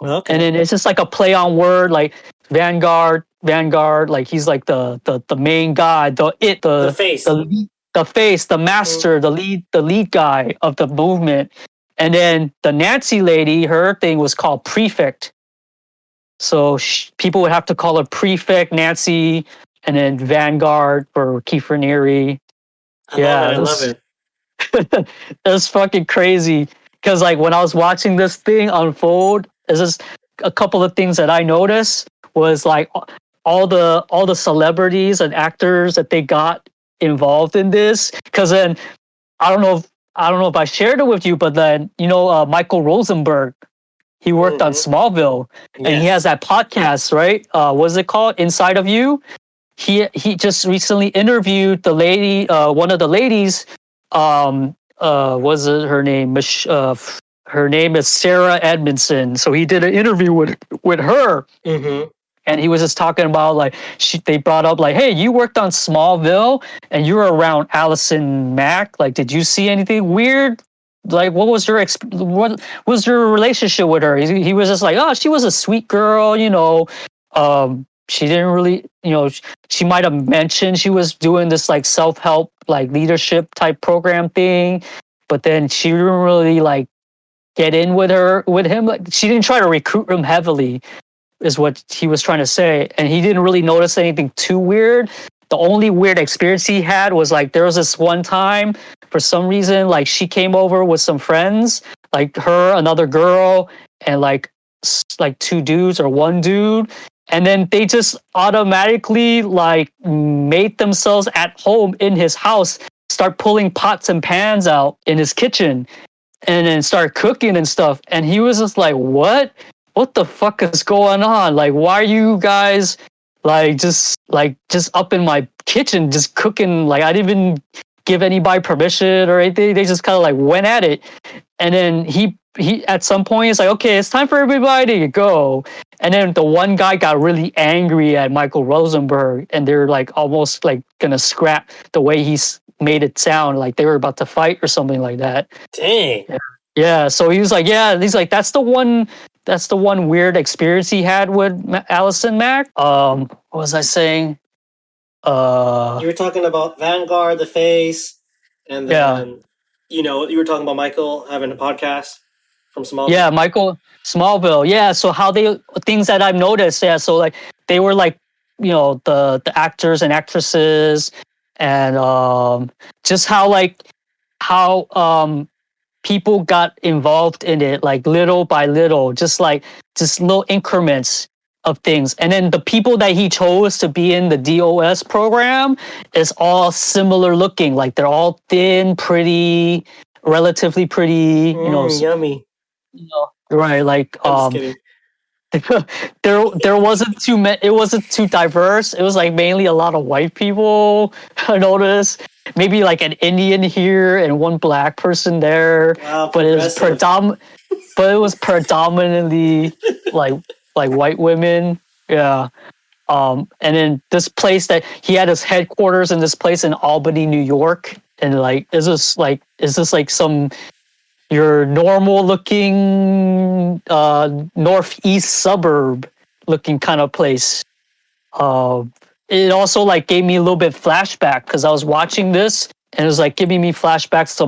Okay. And then it's just like a play on word, like Vanguard, like he's like the main guy, the face, the master, the lead guy of the movement. And then the Nancy lady, her thing was called Prefect. So people would have to call her Prefect Nancy, and then Vanguard for Keith Raniere. I love it. It's fucking crazy. Because like when I was watching this thing unfold, there's just a couple of things that I noticed was like all the celebrities and actors that they got involved in this. Because then I don't know if I shared it with you, but then Michael Rosenberg, he worked on Smallville, and he has that podcast, right? What's it called? Inside of You. He just recently interviewed the lady, one of the ladies. Was it her name? Her name is Sarah Edmondson. So he did an interview with her, and he was just talking about like they brought up like, hey, you worked on Smallville, and you were around Allison Mack. Like, did you see anything weird like what was your what was your relationship with her? He was just like, oh, she was a sweet girl, you know. She didn't really, you know, she might have mentioned she was doing this like self-help, like leadership type program thing, but then she didn't really like get in with him. Like she didn't try to recruit him heavily, is what he was trying to say. And he didn't really notice anything too weird. The only weird experience he had was like there was this one time for some reason like she came over with some friends, like her, another girl, and like two dudes or one dude, and then they just automatically like made themselves at home in his house, start pulling pots and pans out in his kitchen and then start cooking and stuff. And he was just like, what the fuck is going on? Like, why are you guys just up in my kitchen just cooking? Like, I didn't even give anybody permission or anything. They just kind of like went at it. And then he at some point he's like, okay, it's time for everybody to go. And then the one guy got really angry at Michael Rosenberg, and they're like almost like gonna scrap the way he's made it sound like they were about to fight or something like that. Dang. Yeah. So he was like, yeah, he's like, that's the one weird experience he had with Allison Mack. What was I saying? You were talking about Vanguard, The Face, and then you were talking about Michael having a podcast from Smallville. Yeah, Michael Smallville. Yeah. So how things that I've noticed. Yeah. So like they were like, you know, the actors and actresses, and just how people got involved in it, like little by little, just little increments of things. And then the people that he chose to be in the DOS program is all similar looking. Like they're all thin, pretty, relatively pretty, yummy. Right. Like, I'm just kidding. there wasn't it wasn't too diverse. It was like mainly a lot of white people. I noticed maybe like an Indian here and one black person there. Wow, but it was predominantly like white women. Yeah. And then this place that he had his headquarters in this place in Albany, New York, and like is this like some your normal looking northeast suburb looking kind of place. It also like gave me a little bit flashback because I was watching this and it was like giving me flashbacks to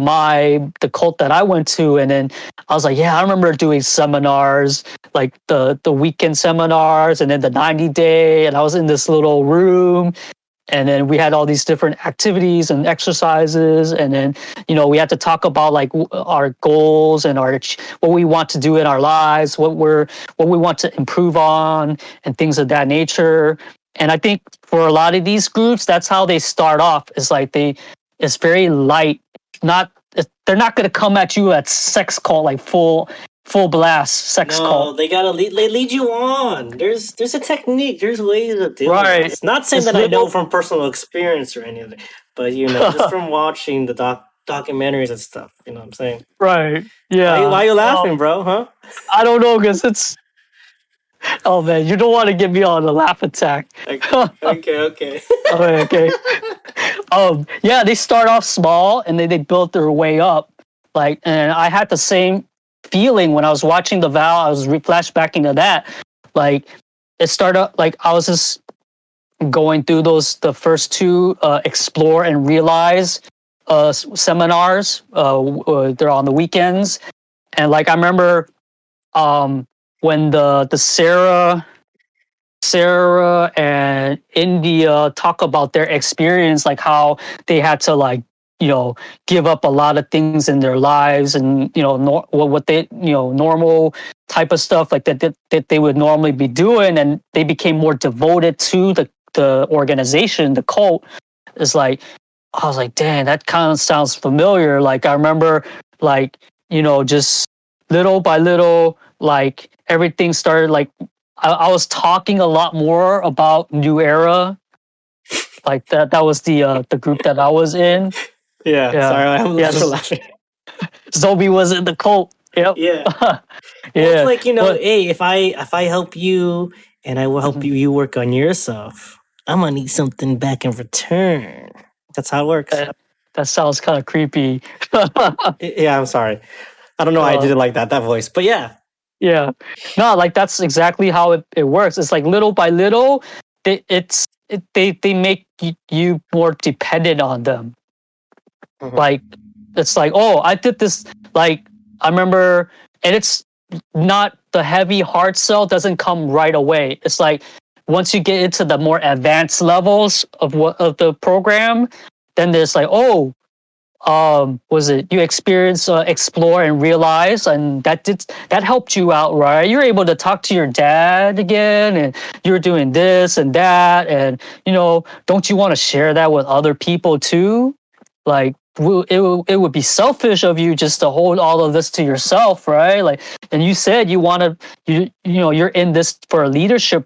the cult that I went to. And then I was like, yeah, I remember doing seminars, like the weekend seminars and then the 90-day. And I was in this little room. And then we had all these different activities and exercises. And then, we had to talk about like our goals and what we want to do in our lives, what we want to improve on and things of that nature. And I think for a lot of these groups, that's how they start off. It's like it's very light. They're not going to come at you at sex cult, like full blast sex cult. They gotta lead you on. There's a technique. There's ways of doing it. It's not saying that I know from personal experience or anything, but just from watching the documentaries and stuff. You know what I'm saying? Right. Yeah. Why are you laughing, bro? Huh? I don't know, because it's. Oh man, you don't want to get me on a laugh attack. Okay. Okay. Yeah, they start off small and then they build their way up. Like, and I had the same feeling when I was watching The Vow. I was flashbacking to that. Like, it started like I was just going through the first two explore and realize seminars. They're on the weekends, and like I remember when the Sarah and India talk about their experience, like how they had to like give up a lot of things in their lives, and what they normal type of stuff like that they would normally be doing, and they became more devoted to the organization, the cult. Is like I was like, dang, that kind of sounds familiar. Like I remember, like just little by little, like everything started. Like I was talking a lot more about New Era, like that. That was the group that I was in. Yeah. Sorry, I'm laughing. Zobe was in the cult. Yep. Yeah. Yeah. Well, it's like hey, if I help you and I will help you work on yourself, I'm gonna need something back in return. That's how it works. That sounds kind of creepy. Yeah, I'm sorry. I don't know why I did it like that voice, but yeah. Yeah. No, like that's exactly how it works. It's like little by little, they make you more dependent on them. Like it's like, oh, I did this. Like I remember, and it's not the heavy hard sell doesn't come right away. It's like once you get into the more advanced levels of the program, then there's like, oh, was it you experience, explore and realize, and that helped you out, right? You're able to talk to your dad again, and you're doing this and that, and don't you want to share that with other people too? Like it would be selfish of you just to hold all of this to yourself, right? Like, and you said you want to, you're in this for a leadership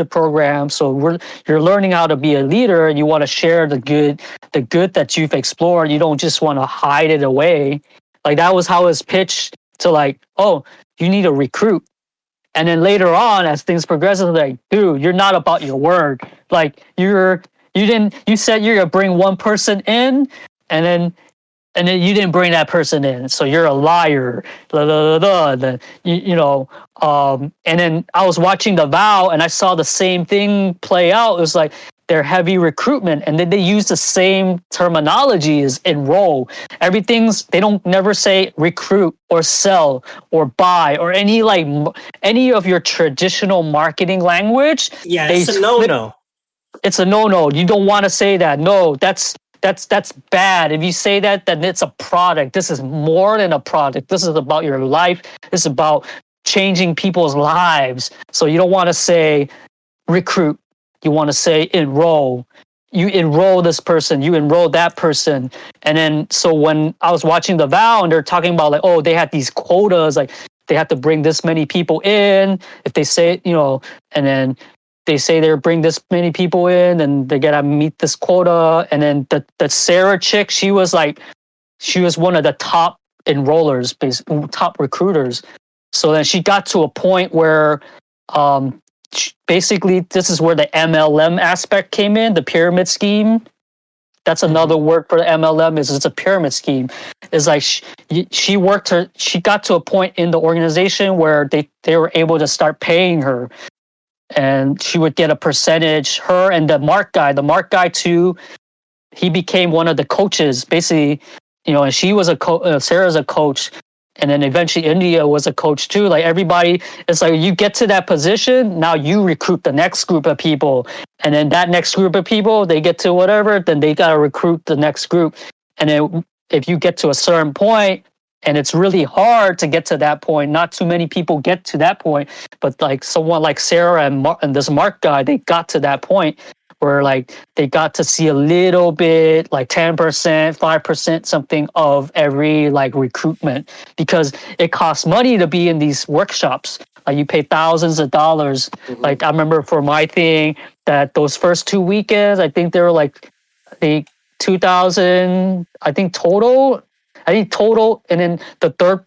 program, so you're learning how to be a leader, and you want to share the good that you've explored. You don't just want to hide it away. Like that was how it's pitched to, like, oh, you need a recruit. And then later on, as things progress, it's like, dude, you're not about your word. Like you said you're gonna bring one person in, and then you didn't bring that person in, so you're a liar. Blah, blah, blah, blah. Then and then I was watching The Vow, and I saw the same thing play out. It was like their heavy recruitment, and then they use the same terminology as enroll. They don't never say recruit or sell or buy or any of your traditional marketing language. Yeah, it's a no-no. It's a no-no. You don't want to say that. No, that's bad. If you say that, then it's a product. This is more than a product. This is about your life. This is about changing people's lives. So you don't want to say recruit. You want to say enroll. You enroll this person. You enroll that person. And then, so when I was watching The Vow, and they're talking about like, oh, they had these quotas, like they have to bring this many people in. If they say, and then they say they bring this many people in, and they gotta meet this quota. And then the Sarah chick, she was one of the top enrollers, top recruiters. So then she got to a point where, basically, this is where the MLM aspect came in, the pyramid scheme. That's another word for the MLM. It's a pyramid scheme. It's like she got to a point in the organization where they were able to start paying her. And she would get a percentage. Her and the Mark guy too, he became one of the coaches, basically, and she was Sarah's a coach. And then eventually India was a coach too. Like everybody, it's like you get to that position, now you recruit the next group of people. And then that next group of people, they get to whatever, then they got to recruit the next group. And then if you get to a certain point, and it's really hard to get to that point. Not too many people get to that point, but like someone like Sarah and this Mark guy, they got to that point where like they got to see a little bit, like 10%, 5%, something of every like recruitment, because it costs money to be in these workshops. Like you pay thousands of dollars. Mm-hmm. Like I remember for my thing that those first 2 weekends, I think they were like the 2,000, I think total, and then the third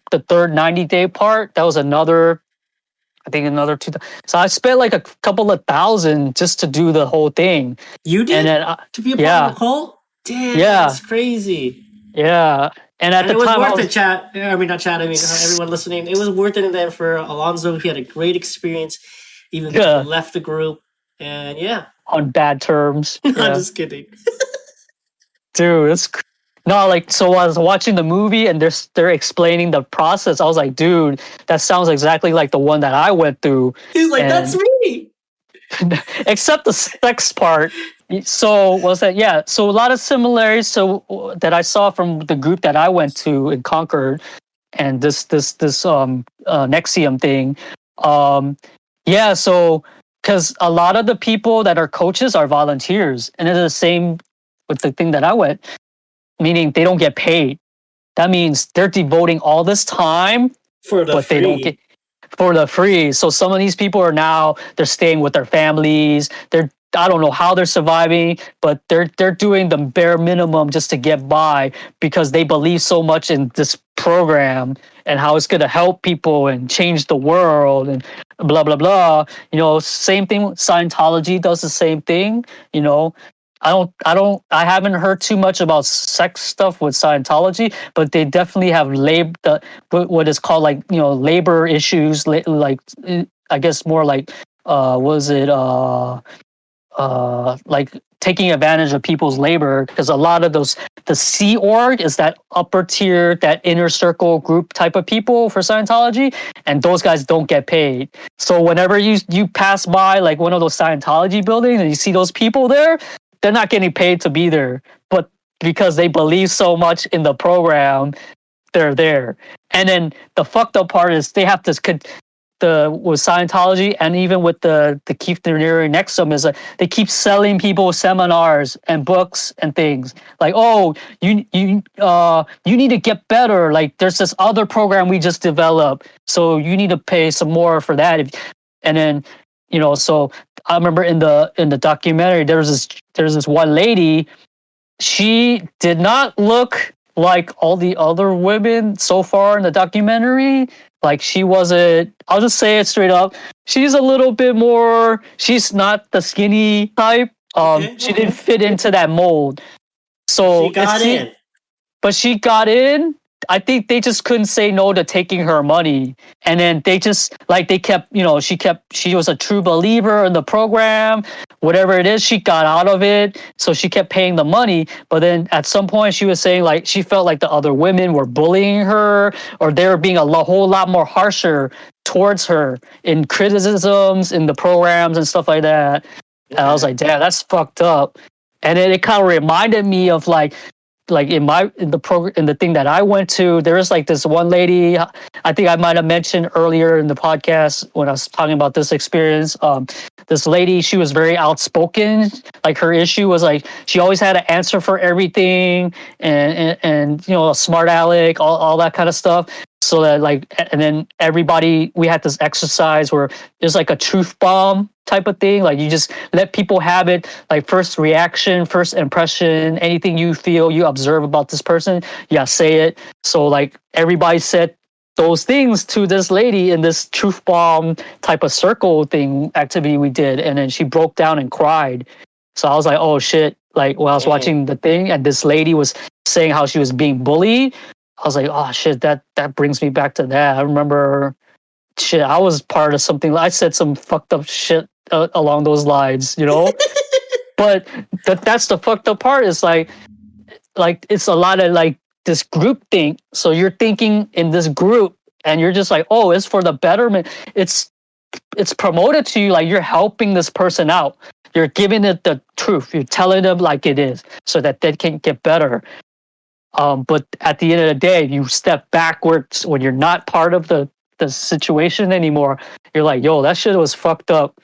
90-day part, that was another 2,000. So I spent like a couple of thousand just to do the whole thing. You did? And then, to be a part of the cult? Damn, that's crazy. Yeah. And at the time, it was worth it, chat. I mean, not chat. I mean, everyone listening. It was worth it. And then for Alonzo, he had a great experience, even though he left the group. And on bad terms. I'm just kidding. Dude, it's no, like, so I was watching the movie and they're explaining the process. I was like, dude, that sounds exactly like the one that I went through. He's like, that's me. Except the sex part. So was that, yeah. So a lot of similarities that I saw from the group that I went to in Concord and this NXIVM thing. So because a lot of the people that are coaches are volunteers, and it's the same with the thing that I went. Meaning they don't get paid. That means they're devoting all this time they don't get for the free. So some of these people they're staying with their families. I don't know how they're surviving, but they're doing the bare minimum just to get by because they believe so much in this program and how it's going to help people and change the world and blah, blah, blah. Same thing. Scientology does the same thing. I haven't heard too much about sex stuff with Scientology, but they definitely have what is called like, labor issues, like I guess more like was it like taking advantage of people's labor, because a lot of the Sea Org is that upper tier, that inner circle group type of people for Scientology, and those guys don't get paid. So whenever you pass by like one of those Scientology buildings and you see those people there, they're not getting paid to be there, but because they believe so much in the program, they're there. And then the fucked up part is they have this with Scientology, and even with the Keith Raniere next to them, is that they keep selling people seminars and books and things like, oh, you need to get better, like there's this other program we just developed, so you need to pay some more for that. And then so I remember in the documentary there's this one lady. She did not look like all the other women so far in the documentary. Like, she wasn't, I'll just say it straight up, she's a little bit more, she's not the skinny type. She didn't fit into that mold. So she got in. But she got in. I think they just couldn't say no to taking her money. And then they just, like, they kept, she was a true believer in the program. Whatever it is, she got out of it. So she kept paying the money. But then at some point she was saying, like, she felt like the other women were bullying her, or they were being a whole lot more harsher towards her in criticisms in the programs and stuff like that. And I was like, damn, that's fucked up. And then it kind of reminded me of like in the thing that I went to, there was like this one lady, I think I might have mentioned earlier in the podcast when I was talking about this experience. This lady, she was very outspoken. Like, her issue was like she always had an answer for everything, and a smart aleck, all that kind of stuff. So that, like, and then we had this exercise where there's like a truth bomb type of thing. Like, you just let people have it, like, first reaction, first impression, anything you feel, you observe about this person, yeah, say it. So like everybody said those things to this lady in this truth bomb type of circle thing activity we did, and then she broke down and cried. So I was like, oh shit. Like, when I was watching the thing and this lady was saying how she was being bullied, I was like, oh shit, that brings me back to that. I remember, shit, I was part of something. I said some fucked up shit along those lines, But that's the fucked up part. Is like it's a lot of like this group thing. So you're thinking in this group, and you're just like, oh, it's for the betterment. It's promoted to you like you're helping this person out. You're giving it the truth. You're telling them like it is, so that they can get better. But at the end of the day, you step backwards when you're not part of the situation anymore. You're like, yo, that shit was fucked up.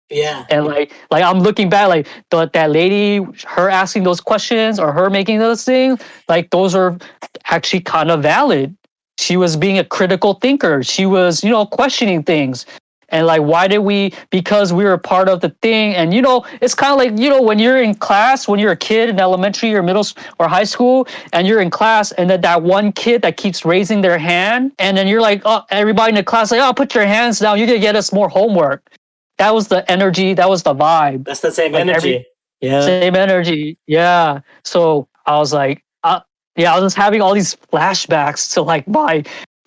Yeah. And like I'm looking back, like that lady, her asking those questions or her making those things, like, those are actually kind of valid. She was being a critical thinker. She was, questioning things. And like, why did because we were part of the thing. And, it's kind of like, when you're in class, when you're a kid in elementary or middle or high school, and you're in class, and then that one kid that keeps raising their hand, and then you're like, oh, everybody in the class, like, oh, put your hands down. You're going to get us more homework. That was the energy. That was the vibe. That's the same energy. Same energy. Yeah. So I was like, I was just having all these flashbacks to like my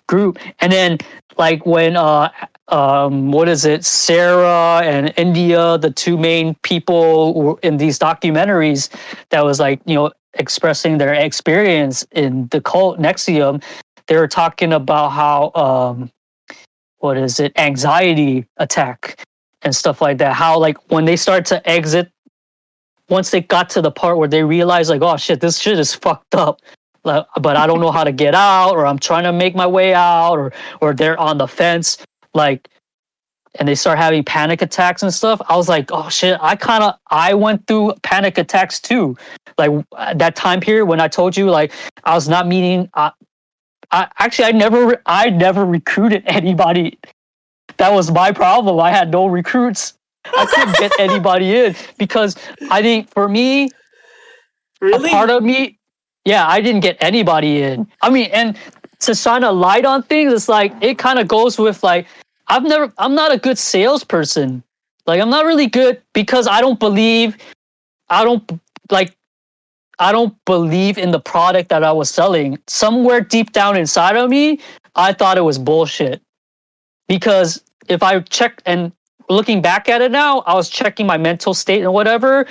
group. And then like when, what is it? Sarah and India, the two main people in these documentaries that was like, expressing their experience in the cult NXIVM, they were talking about how, what is it? Anxiety attack and stuff like that. How like when they start to exit, once they got to the part where they realized like, oh shit, this shit is fucked up, but I don't know how to get out, or I'm trying to make my way out, or they're on the fence, like, and they start having panic attacks and stuff. I was like, oh shit, I went through panic attacks too. Like, that time period when I told you, like, I was not meeting, I never recruited anybody. That was my problem. I had no recruits. I couldn't get anybody in because I think for me, really? a part of me, yeah, I didn't get anybody in. I mean, and to shine a light on things, it's like, it kind of goes with like, I'm not a good salesperson. Like, I'm not really good because I don't believe I don't like I don't believe in the product that I was selling. Somewhere deep down inside of me, I thought it was bullshit. Because if I check and looking back at it now, I was checking my mental state and whatever.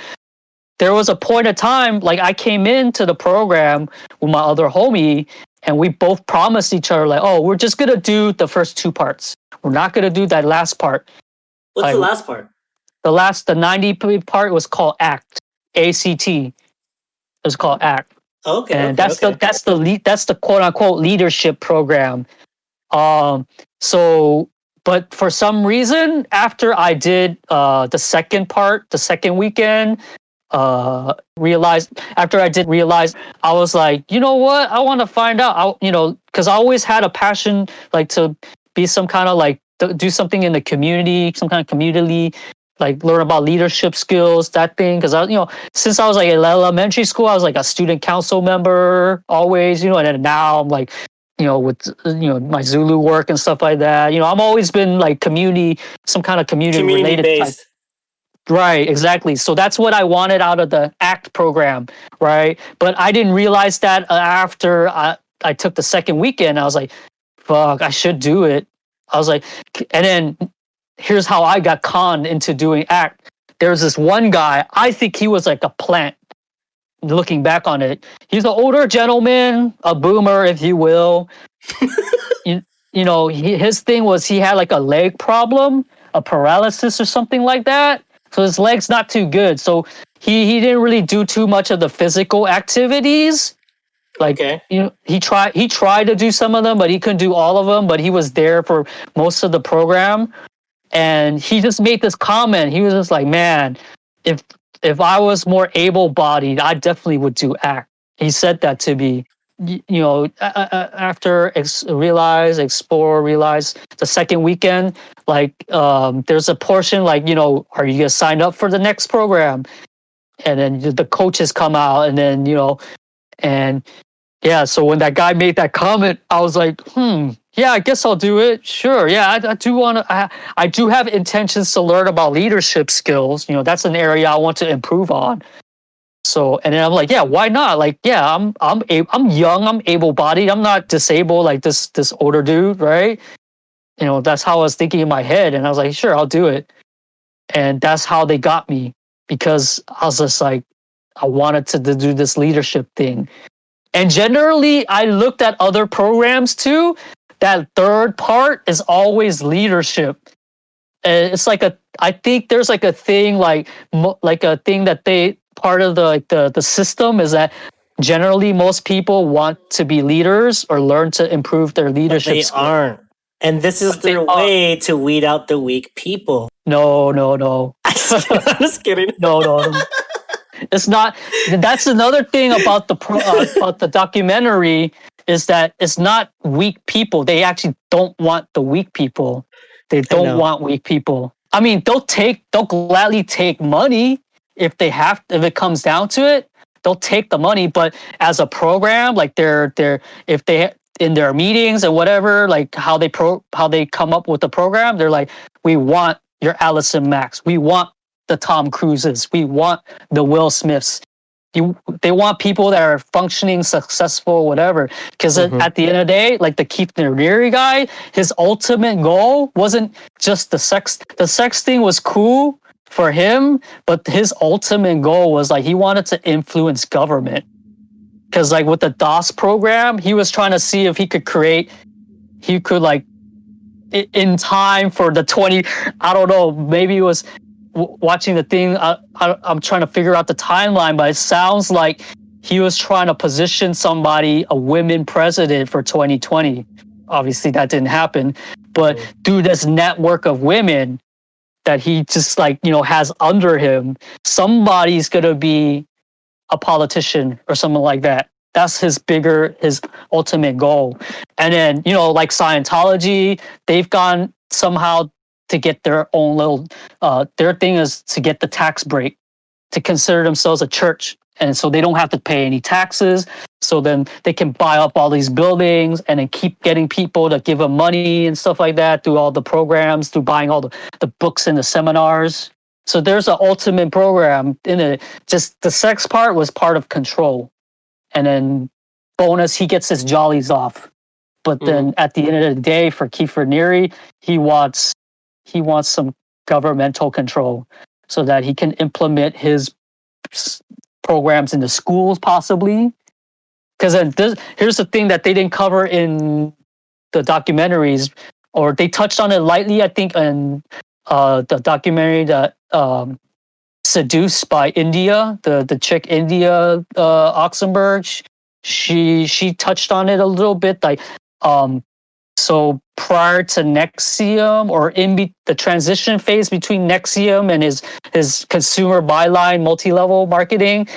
There was a point of time, like I came into the program with my other homie, and we both promised each other, like, oh, we're just gonna do the first two parts. We're not gonna do that last part. What's the last part? The 90 part was called ACT. ACT. It was called ACT. Okay. And okay, that's the quote unquote leadership program. So but for some reason, after I did the second part, the second weekend, realized I was like, you know what, I want to find out. Because I always had a passion, like to be some kind of like do something in the community, some kind of community, like learn about leadership skills, that thing. Because since I was like in elementary school, I was like a student council member always, and then now I'm like, with my Zulu work and stuff like that. I've always been like some kind of community related type. Right, exactly. So that's what I wanted out of the ACT program, right? But I didn't realize that after I took the second weekend. I was like, fuck, I should do it. I was like, and then here's how I got conned into doing ACT. There's this one guy, I think he was like a plant. Looking back on it, he's an older gentleman, a boomer, if you will. His thing was he had like a leg problem, a paralysis or something like that. So his leg's not too good. So he didn't really do too much of the physical activities. Like, he tried to do some of them, but he couldn't do all of them. But he was there for most of the program. And he just made this comment. He was just like, man, if I was more able-bodied, I definitely would do ACT. He said that to me. After realize the second weekend, like there's a portion like, are you gonna sign up for the next program? And then the coaches come out, and then and yeah. So when that guy made that comment, I was like, yeah, I guess I'll do it. Sure, yeah, I do want to. I do have intentions to learn about leadership skills. That's an area I want to improve on. So, and then I'm like, yeah, why not? Like, yeah, I'm young, I'm able-bodied, I'm not disabled like this older dude, right? That's how I was thinking in my head, and I was like, sure, I'll do it. And that's how they got me, because I was just like, I wanted to do this leadership thing. And generally, I looked at other programs too. That third part is always leadership. And it's like I think there's like a thing like a thing that part of the system is that generally most people want to be leaders or learn to improve their leadership. But they aren't. And this is their way to weed out the weak people. No. I'm just kidding. No. It's not. That's another thing about the documentary, is that it's not weak people. They actually don't want the weak people. They don't want weak people. I mean, they'll gladly take money if it comes down to it. They'll take the money, but as a program, like if they in their meetings and whatever, like how they come up with the program, they're like, we want your Allison Macks, we want the Tom Cruises, we want the Will Smiths. They want people that are functioning, successful, whatever. Because at the end of the day, like the Keith Neri guy, his ultimate goal wasn't just the sex. The sex thing was cool for him, but his ultimate goal was like he wanted to influence government. Because like with the DOS program, he was trying to see if he could like in time for the 20. I don't know. Maybe it was. Watching the thing, I'm trying to figure out the timeline, but it sounds like he was trying to position a women president for 2020. Obviously, that didn't happen. But through this network of women that he just has under him, somebody's gonna be a politician or something like that. That's his ultimate goal. And then like Scientology, they've gone somehow to get their own little, their thing is to get the tax break, to consider themselves a church. And so they don't have to pay any taxes. So then they can buy up all these buildings and then keep getting people to give them money and stuff like that through all the programs, through buying all the books and the seminars. So there's an ultimate program in it. Just the sex part was part of control, and then bonus he gets his jollies off. But then at the end of the day, for Kiefer Neary, he wants some governmental control so that he can implement his programs in the schools, possibly. Because here's the thing that they didn't cover in the documentaries, or they touched on it lightly, I think, in the documentary that Seduced by India, the chick India Oxenberg. She touched on it a little bit, like so prior to NXIVM, or the transition phase between NXIVM and his consumer byline multi-level marketing,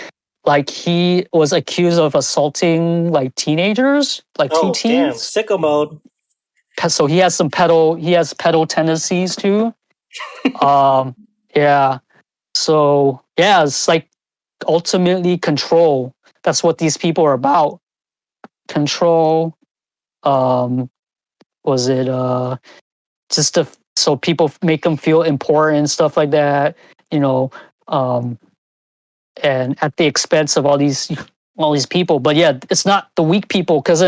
like he was accused of assaulting like teenagers, like two Damn, teens. sicko mode. So he has pedal tendencies too. Yeah. So yeah, it's like ultimately control. That's what these people are about. Control. Was it just so people make them feel important, stuff like that, you know, and at the expense of all these people. But yeah, it's not the weak people, because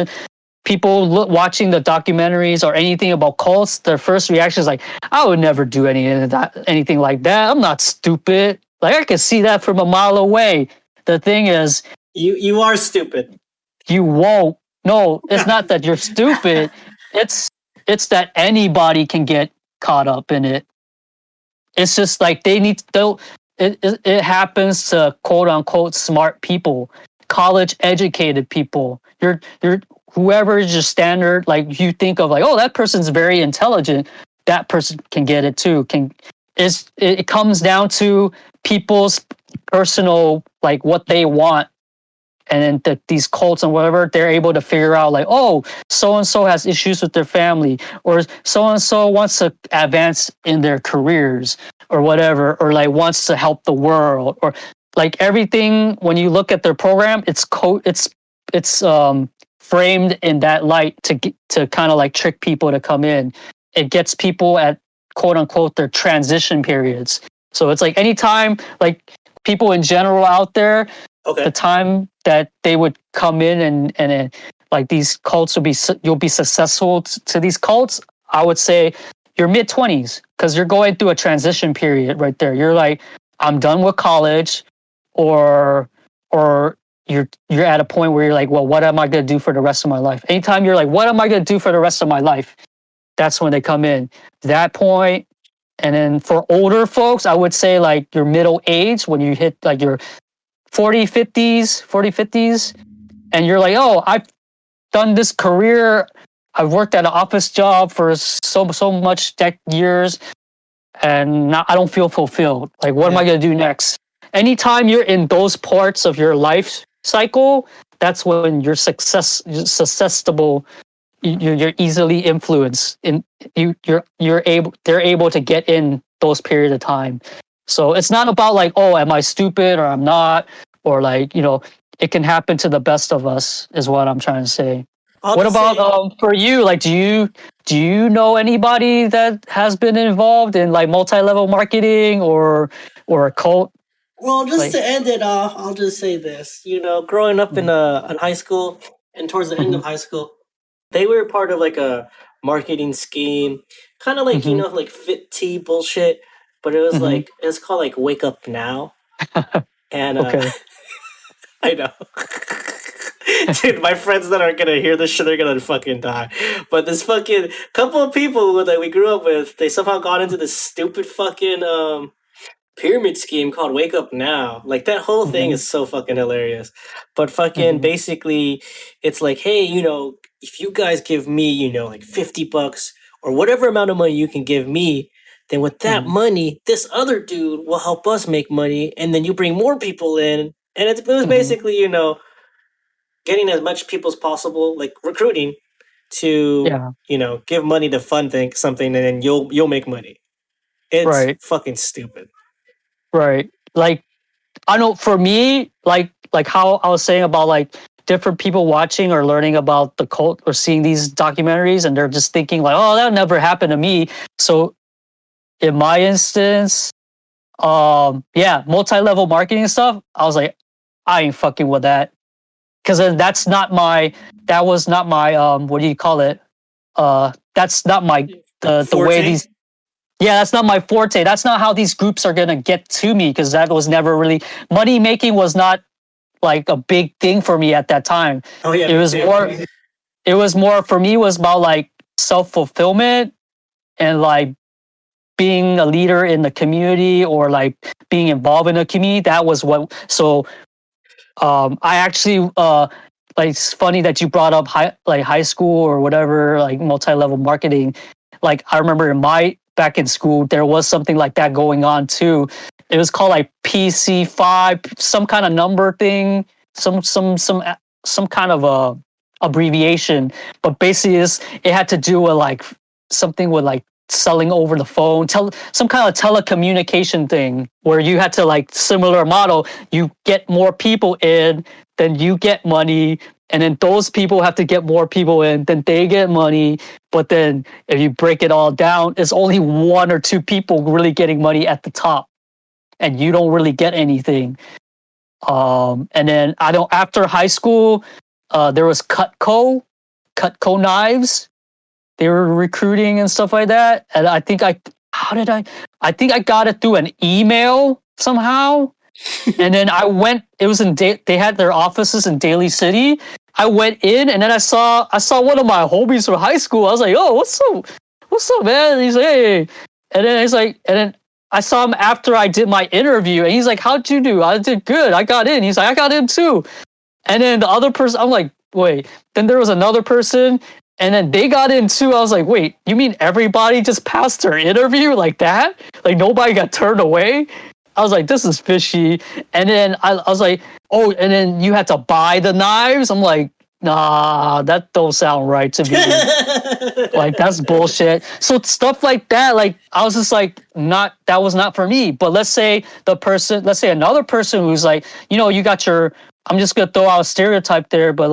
people watching the documentaries or anything about cults, their first reaction is like, I would never do anything like that. I'm not stupid. Like, I can see that from a mile away. The thing is, you are stupid. You won't. No, it's not that you're stupid. It's that anybody can get caught up in it. It's just like it happens to quote unquote smart people, college educated people. You're whoever is your standard, like you think of like, oh, that person's very intelligent. That person can get it too. It comes down to people's personal, like what they want. And then these cults and whatever, they're able to figure out like, oh, so-and-so has issues with their family, or so-and-so wants to advance in their careers or whatever, or like wants to help the world, or like everything. When you look at their program, it's framed in that light to kind of like trick people to come in. It gets people at quote unquote their transition periods. So it's like anytime like people in general out there, okay, the time that they would come in and like these cults you'll be successful to these cults, I would say your mid-20s, because you're going through a transition period right there. You're like, I'm done with college, or you're at a point where you're like, well, what am I going to do for the rest of my life? Anytime you're like, what am I going to do for the rest of my life? That's when they come in. That point. And then for older folks, I would say like your middle age, when you hit like your 40, 50s, and you're like, oh, I've done this career. I've worked at an office job for so much years, and now I don't feel fulfilled. Like, what am I going to do next? Anytime you're in those parts of your life cycle, that's when you're susceptible. You're easily influenced. They're able to get in those period of time. So it's not about like, oh, am I stupid or I'm not, or like, it can happen to the best of us, is what I'm trying to say. What about for you? Like, do you know anybody that has been involved in like multi-level marketing or a cult? Well, just to end it off, I'll just say this. Growing up in high school and towards the end of high school, they were part of like a marketing scheme, kind of like like Fit Tea bullshit, but it was like it's called like Wake Up Now, and I know. Dude, my friends that are gonna hear this shit are gonna fucking die. But this fucking couple of people that we grew up with, they somehow got into this stupid fucking pyramid scheme called Wake Up Now. Like that whole thing is so fucking hilarious. But fucking basically it's like, hey, if you guys give me, like $50 or whatever amount of money you can give me, then with that money, this other dude will help us make money, and then you bring more people in. And it was basically, getting as much people as possible, like recruiting to, give money to fund something, and then you'll make money. It's fucking stupid. Right. Like, I know for me, like how I was saying about like different people watching or learning about the cult or seeing these documentaries, and they're just thinking like, oh, that never happened to me. So in my instance, Yeah, multi-level marketing stuff. I was like, I ain't fucking with that. Because that was not my what do you call it? That's not my the way Forte? these yeah, that's not my forte. That's not how these groups are gonna get to me, because that was never really money making was not like a big thing for me at that time. Oh yeah, It me was too. more it was more for me was about like self-fulfillment and like being a leader in the community or like being involved in the community. That was what so I actually like it's funny that you brought up high school or whatever, like multi-level marketing. Like I remember in my back in school there was something like that going on too. It was called like PC5, some kind of number thing, some kind of a abbreviation, but basically it had to do with like something with like selling over the phone, some kind of telecommunication thing where you had to like similar model. You get more people in, then you get money, and then those people have to get more people in, then they get money. But then if you break it all down, it's only one or two people really getting money at the top, and you don't really get anything. And then I don't after high school, there was Cutco knives. They were recruiting and stuff like that. And I think I think I got it through an email somehow. And then I went, it was they had their offices in Daly City. I went in and then I saw one of my homies from high school. I was like, oh, what's up, man? And he's like, hey. And then and then I saw him after I did my interview and he's like, how'd you do? I did good. I got in. He's like, I got in too. And then the other person, I'm like, wait. Then there was another person, and then they got in too. I was like, wait, you mean everybody just passed their interview like that? Like nobody got turned away? I was like, this is fishy. And then I was like, oh, and then you had to buy the knives? I'm like, nah, that don't sound right to me. Like that's bullshit. So stuff like that, like I was just like, that was not for me. But let's say another person who's like, you got your, I'm just gonna throw out a stereotype there, but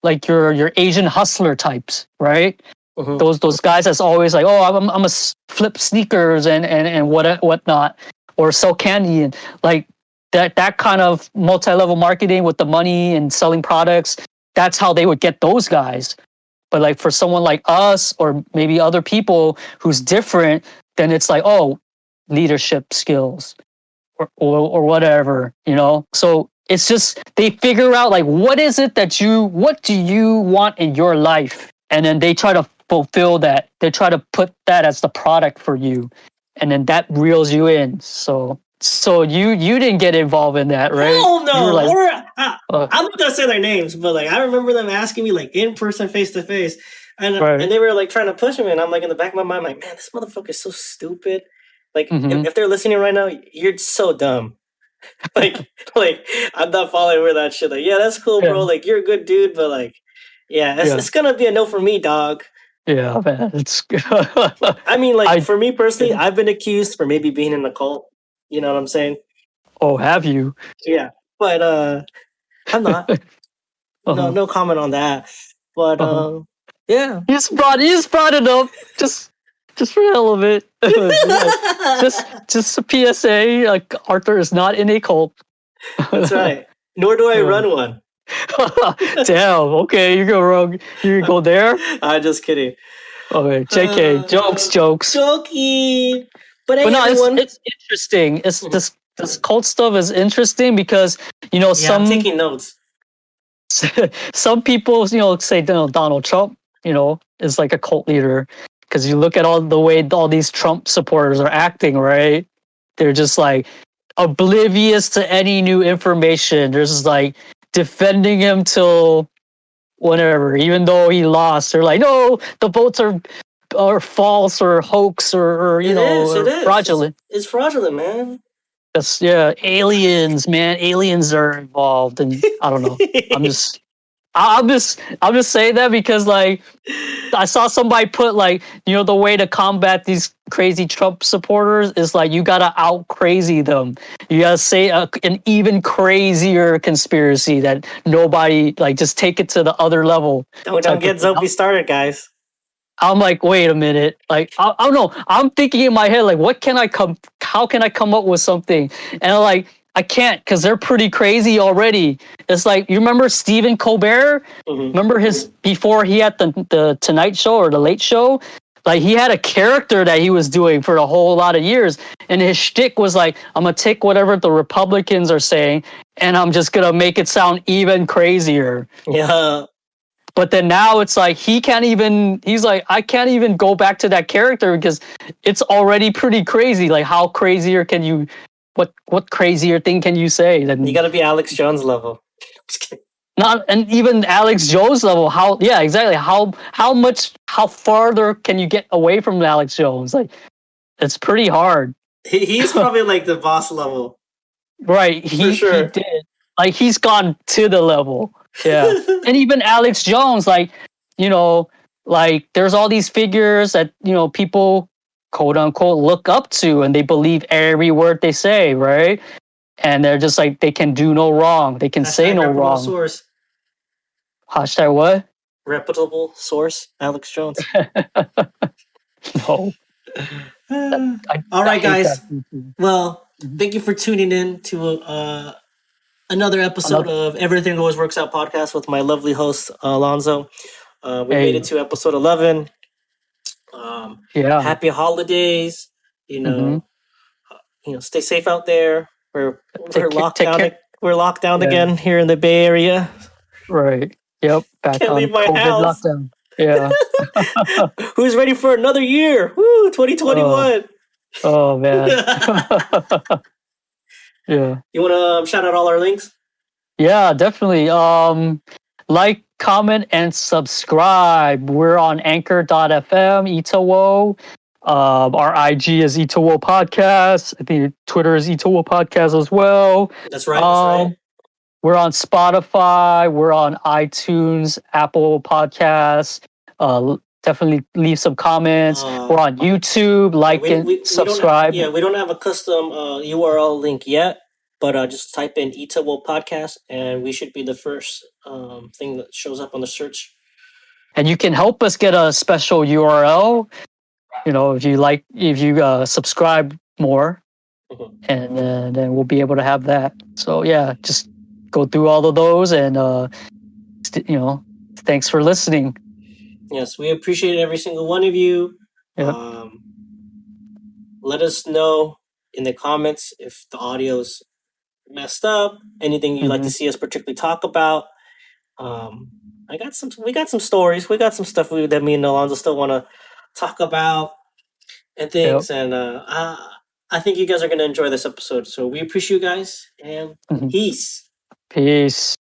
like your Asian hustler types, right? Mhm. Those guys that's always like, oh, I'm a flip sneakers and whatnot, or sell candy and like that kind of multi-level marketing with the money and selling products. That's how they would get those guys. But like for someone like us or maybe other people who's different, then it's like, oh, leadership skills or whatever, So it's just they figure out like what do you want in your life? And then they try to fulfill that. They try to put that as the product for you. And then that reels you in. So you didn't get involved in that, right? Hell no. You were like, I'm not gonna say their names, but like I remember them asking me like in person, face to face, and right. they were like trying to push me, and I'm like in the back of my mind, like, man, this motherfucker is so stupid. Like if they're listening right now, you're so dumb. like I'm not following with that shit. Like, yeah, that's cool, bro. Like you're a good dude, but like, yeah, it's gonna be a no for me, dog. Yeah, man. It's I mean, like for me personally, I've been accused for maybe being in a cult. You know what I'm saying? Oh, have you? Yeah, but I'm not. No comment on that. But yeah, you just brought it up just for the hell of it. just a PSA. Like Arthur is not in a cult. That's right. Nor do I run one. Damn. Okay, you go wrong. You go there. I'm just kidding. Okay, JK. Jokes. Jokey. But hey, no, everyone. It's interesting. It's this cult stuff is interesting because I'm taking notes. Some people say Donald Trump is like a cult leader because you look at all the way all these Trump supporters are acting, right? They're just like oblivious to any new information. They're just like defending him till whatever, even though he lost. They're like, no, the votes are false or hoax or it is. Fraudulent. It's fraudulent, man. That's aliens, man. Aliens are involved, and I don't know. I'm just saying that because like I saw somebody put like the way to combat these crazy Trump supporters is like you gotta out crazy them. You gotta say an even crazier conspiracy that nobody like just take it to the other level. Don't get Zobe started, guys. I'm like, wait a minute. Like, I don't know. I'm thinking in my head, like, how can I come up with something? And I'm like, I can't because they're pretty crazy already. It's like, you remember Stephen Colbert? Mm-hmm. Remember before he had the Tonight Show or the Late Show? Like, he had a character that he was doing for a whole lot of years. And his shtick was like, I'm going to take whatever the Republicans are saying and I'm just going to make it sound even crazier. Yeah. But then now it's like he's like, I can't even go back to that character because it's already pretty crazy. Like, how crazier can you, what crazier thing can you say You than got to be Alex Jones level. not, and even Alex Jones level, how, yeah, exactly. How farther can you get away from Alex Jones? Like, it's pretty hard. He's probably like the boss level. Right. For He sure. did. Like, he's gone to the level. Yeah. And even Alex Jones, like, you know, like there's all these figures that, people quote unquote look up to and they believe every word they say, right? And they're just like, they can do no wrong. They can say Hashtag no reputable wrong. source. Hashtag what? Reputable source, Alex Jones. No. All right, hate guys. that. Well, thank you for tuning in to another episode of Everything Always Works Out podcast with my lovely host Alonzo. We made Hey. it to episode 11. Yeah. Happy holidays. Mhm. Stay safe out there. We're Take locked take down. care. We're locked down Yeah. again here in the Bay Area. Right. Yep. Back Can't on leave my COVID house. lockdown. Yeah. Who's ready for another year? Woo, 2021. Oh man. Yeah. You want to shout out all our links? Yeah, definitely. Like, comment, and subscribe. We're on anchor.fm, Etawo. Our IG is Etawo Podcast. I think Twitter is Etawo Podcast as well. That's right. We're on Spotify. We're on iTunes, Apple Podcasts. Definitely leave some comments. We're on YouTube. Like and subscribe. We don't have a custom URL link yet, but just type in Etawo Podcast, and we should be the first thing that shows up on the search. And you can help us get a special URL. If you subscribe more, and then we'll be able to have that. So yeah, just go through all of those, and thanks for listening. Yes, we appreciate every single one of you. Yeah. Let us know in the comments if the audio's messed up. Anything you'd like to see us particularly talk about. We got some stories. We got some stuff that me and Alonzo still want to talk about and things. Yep. And I think you guys are going to enjoy this episode. So we appreciate you guys, and peace. Peace.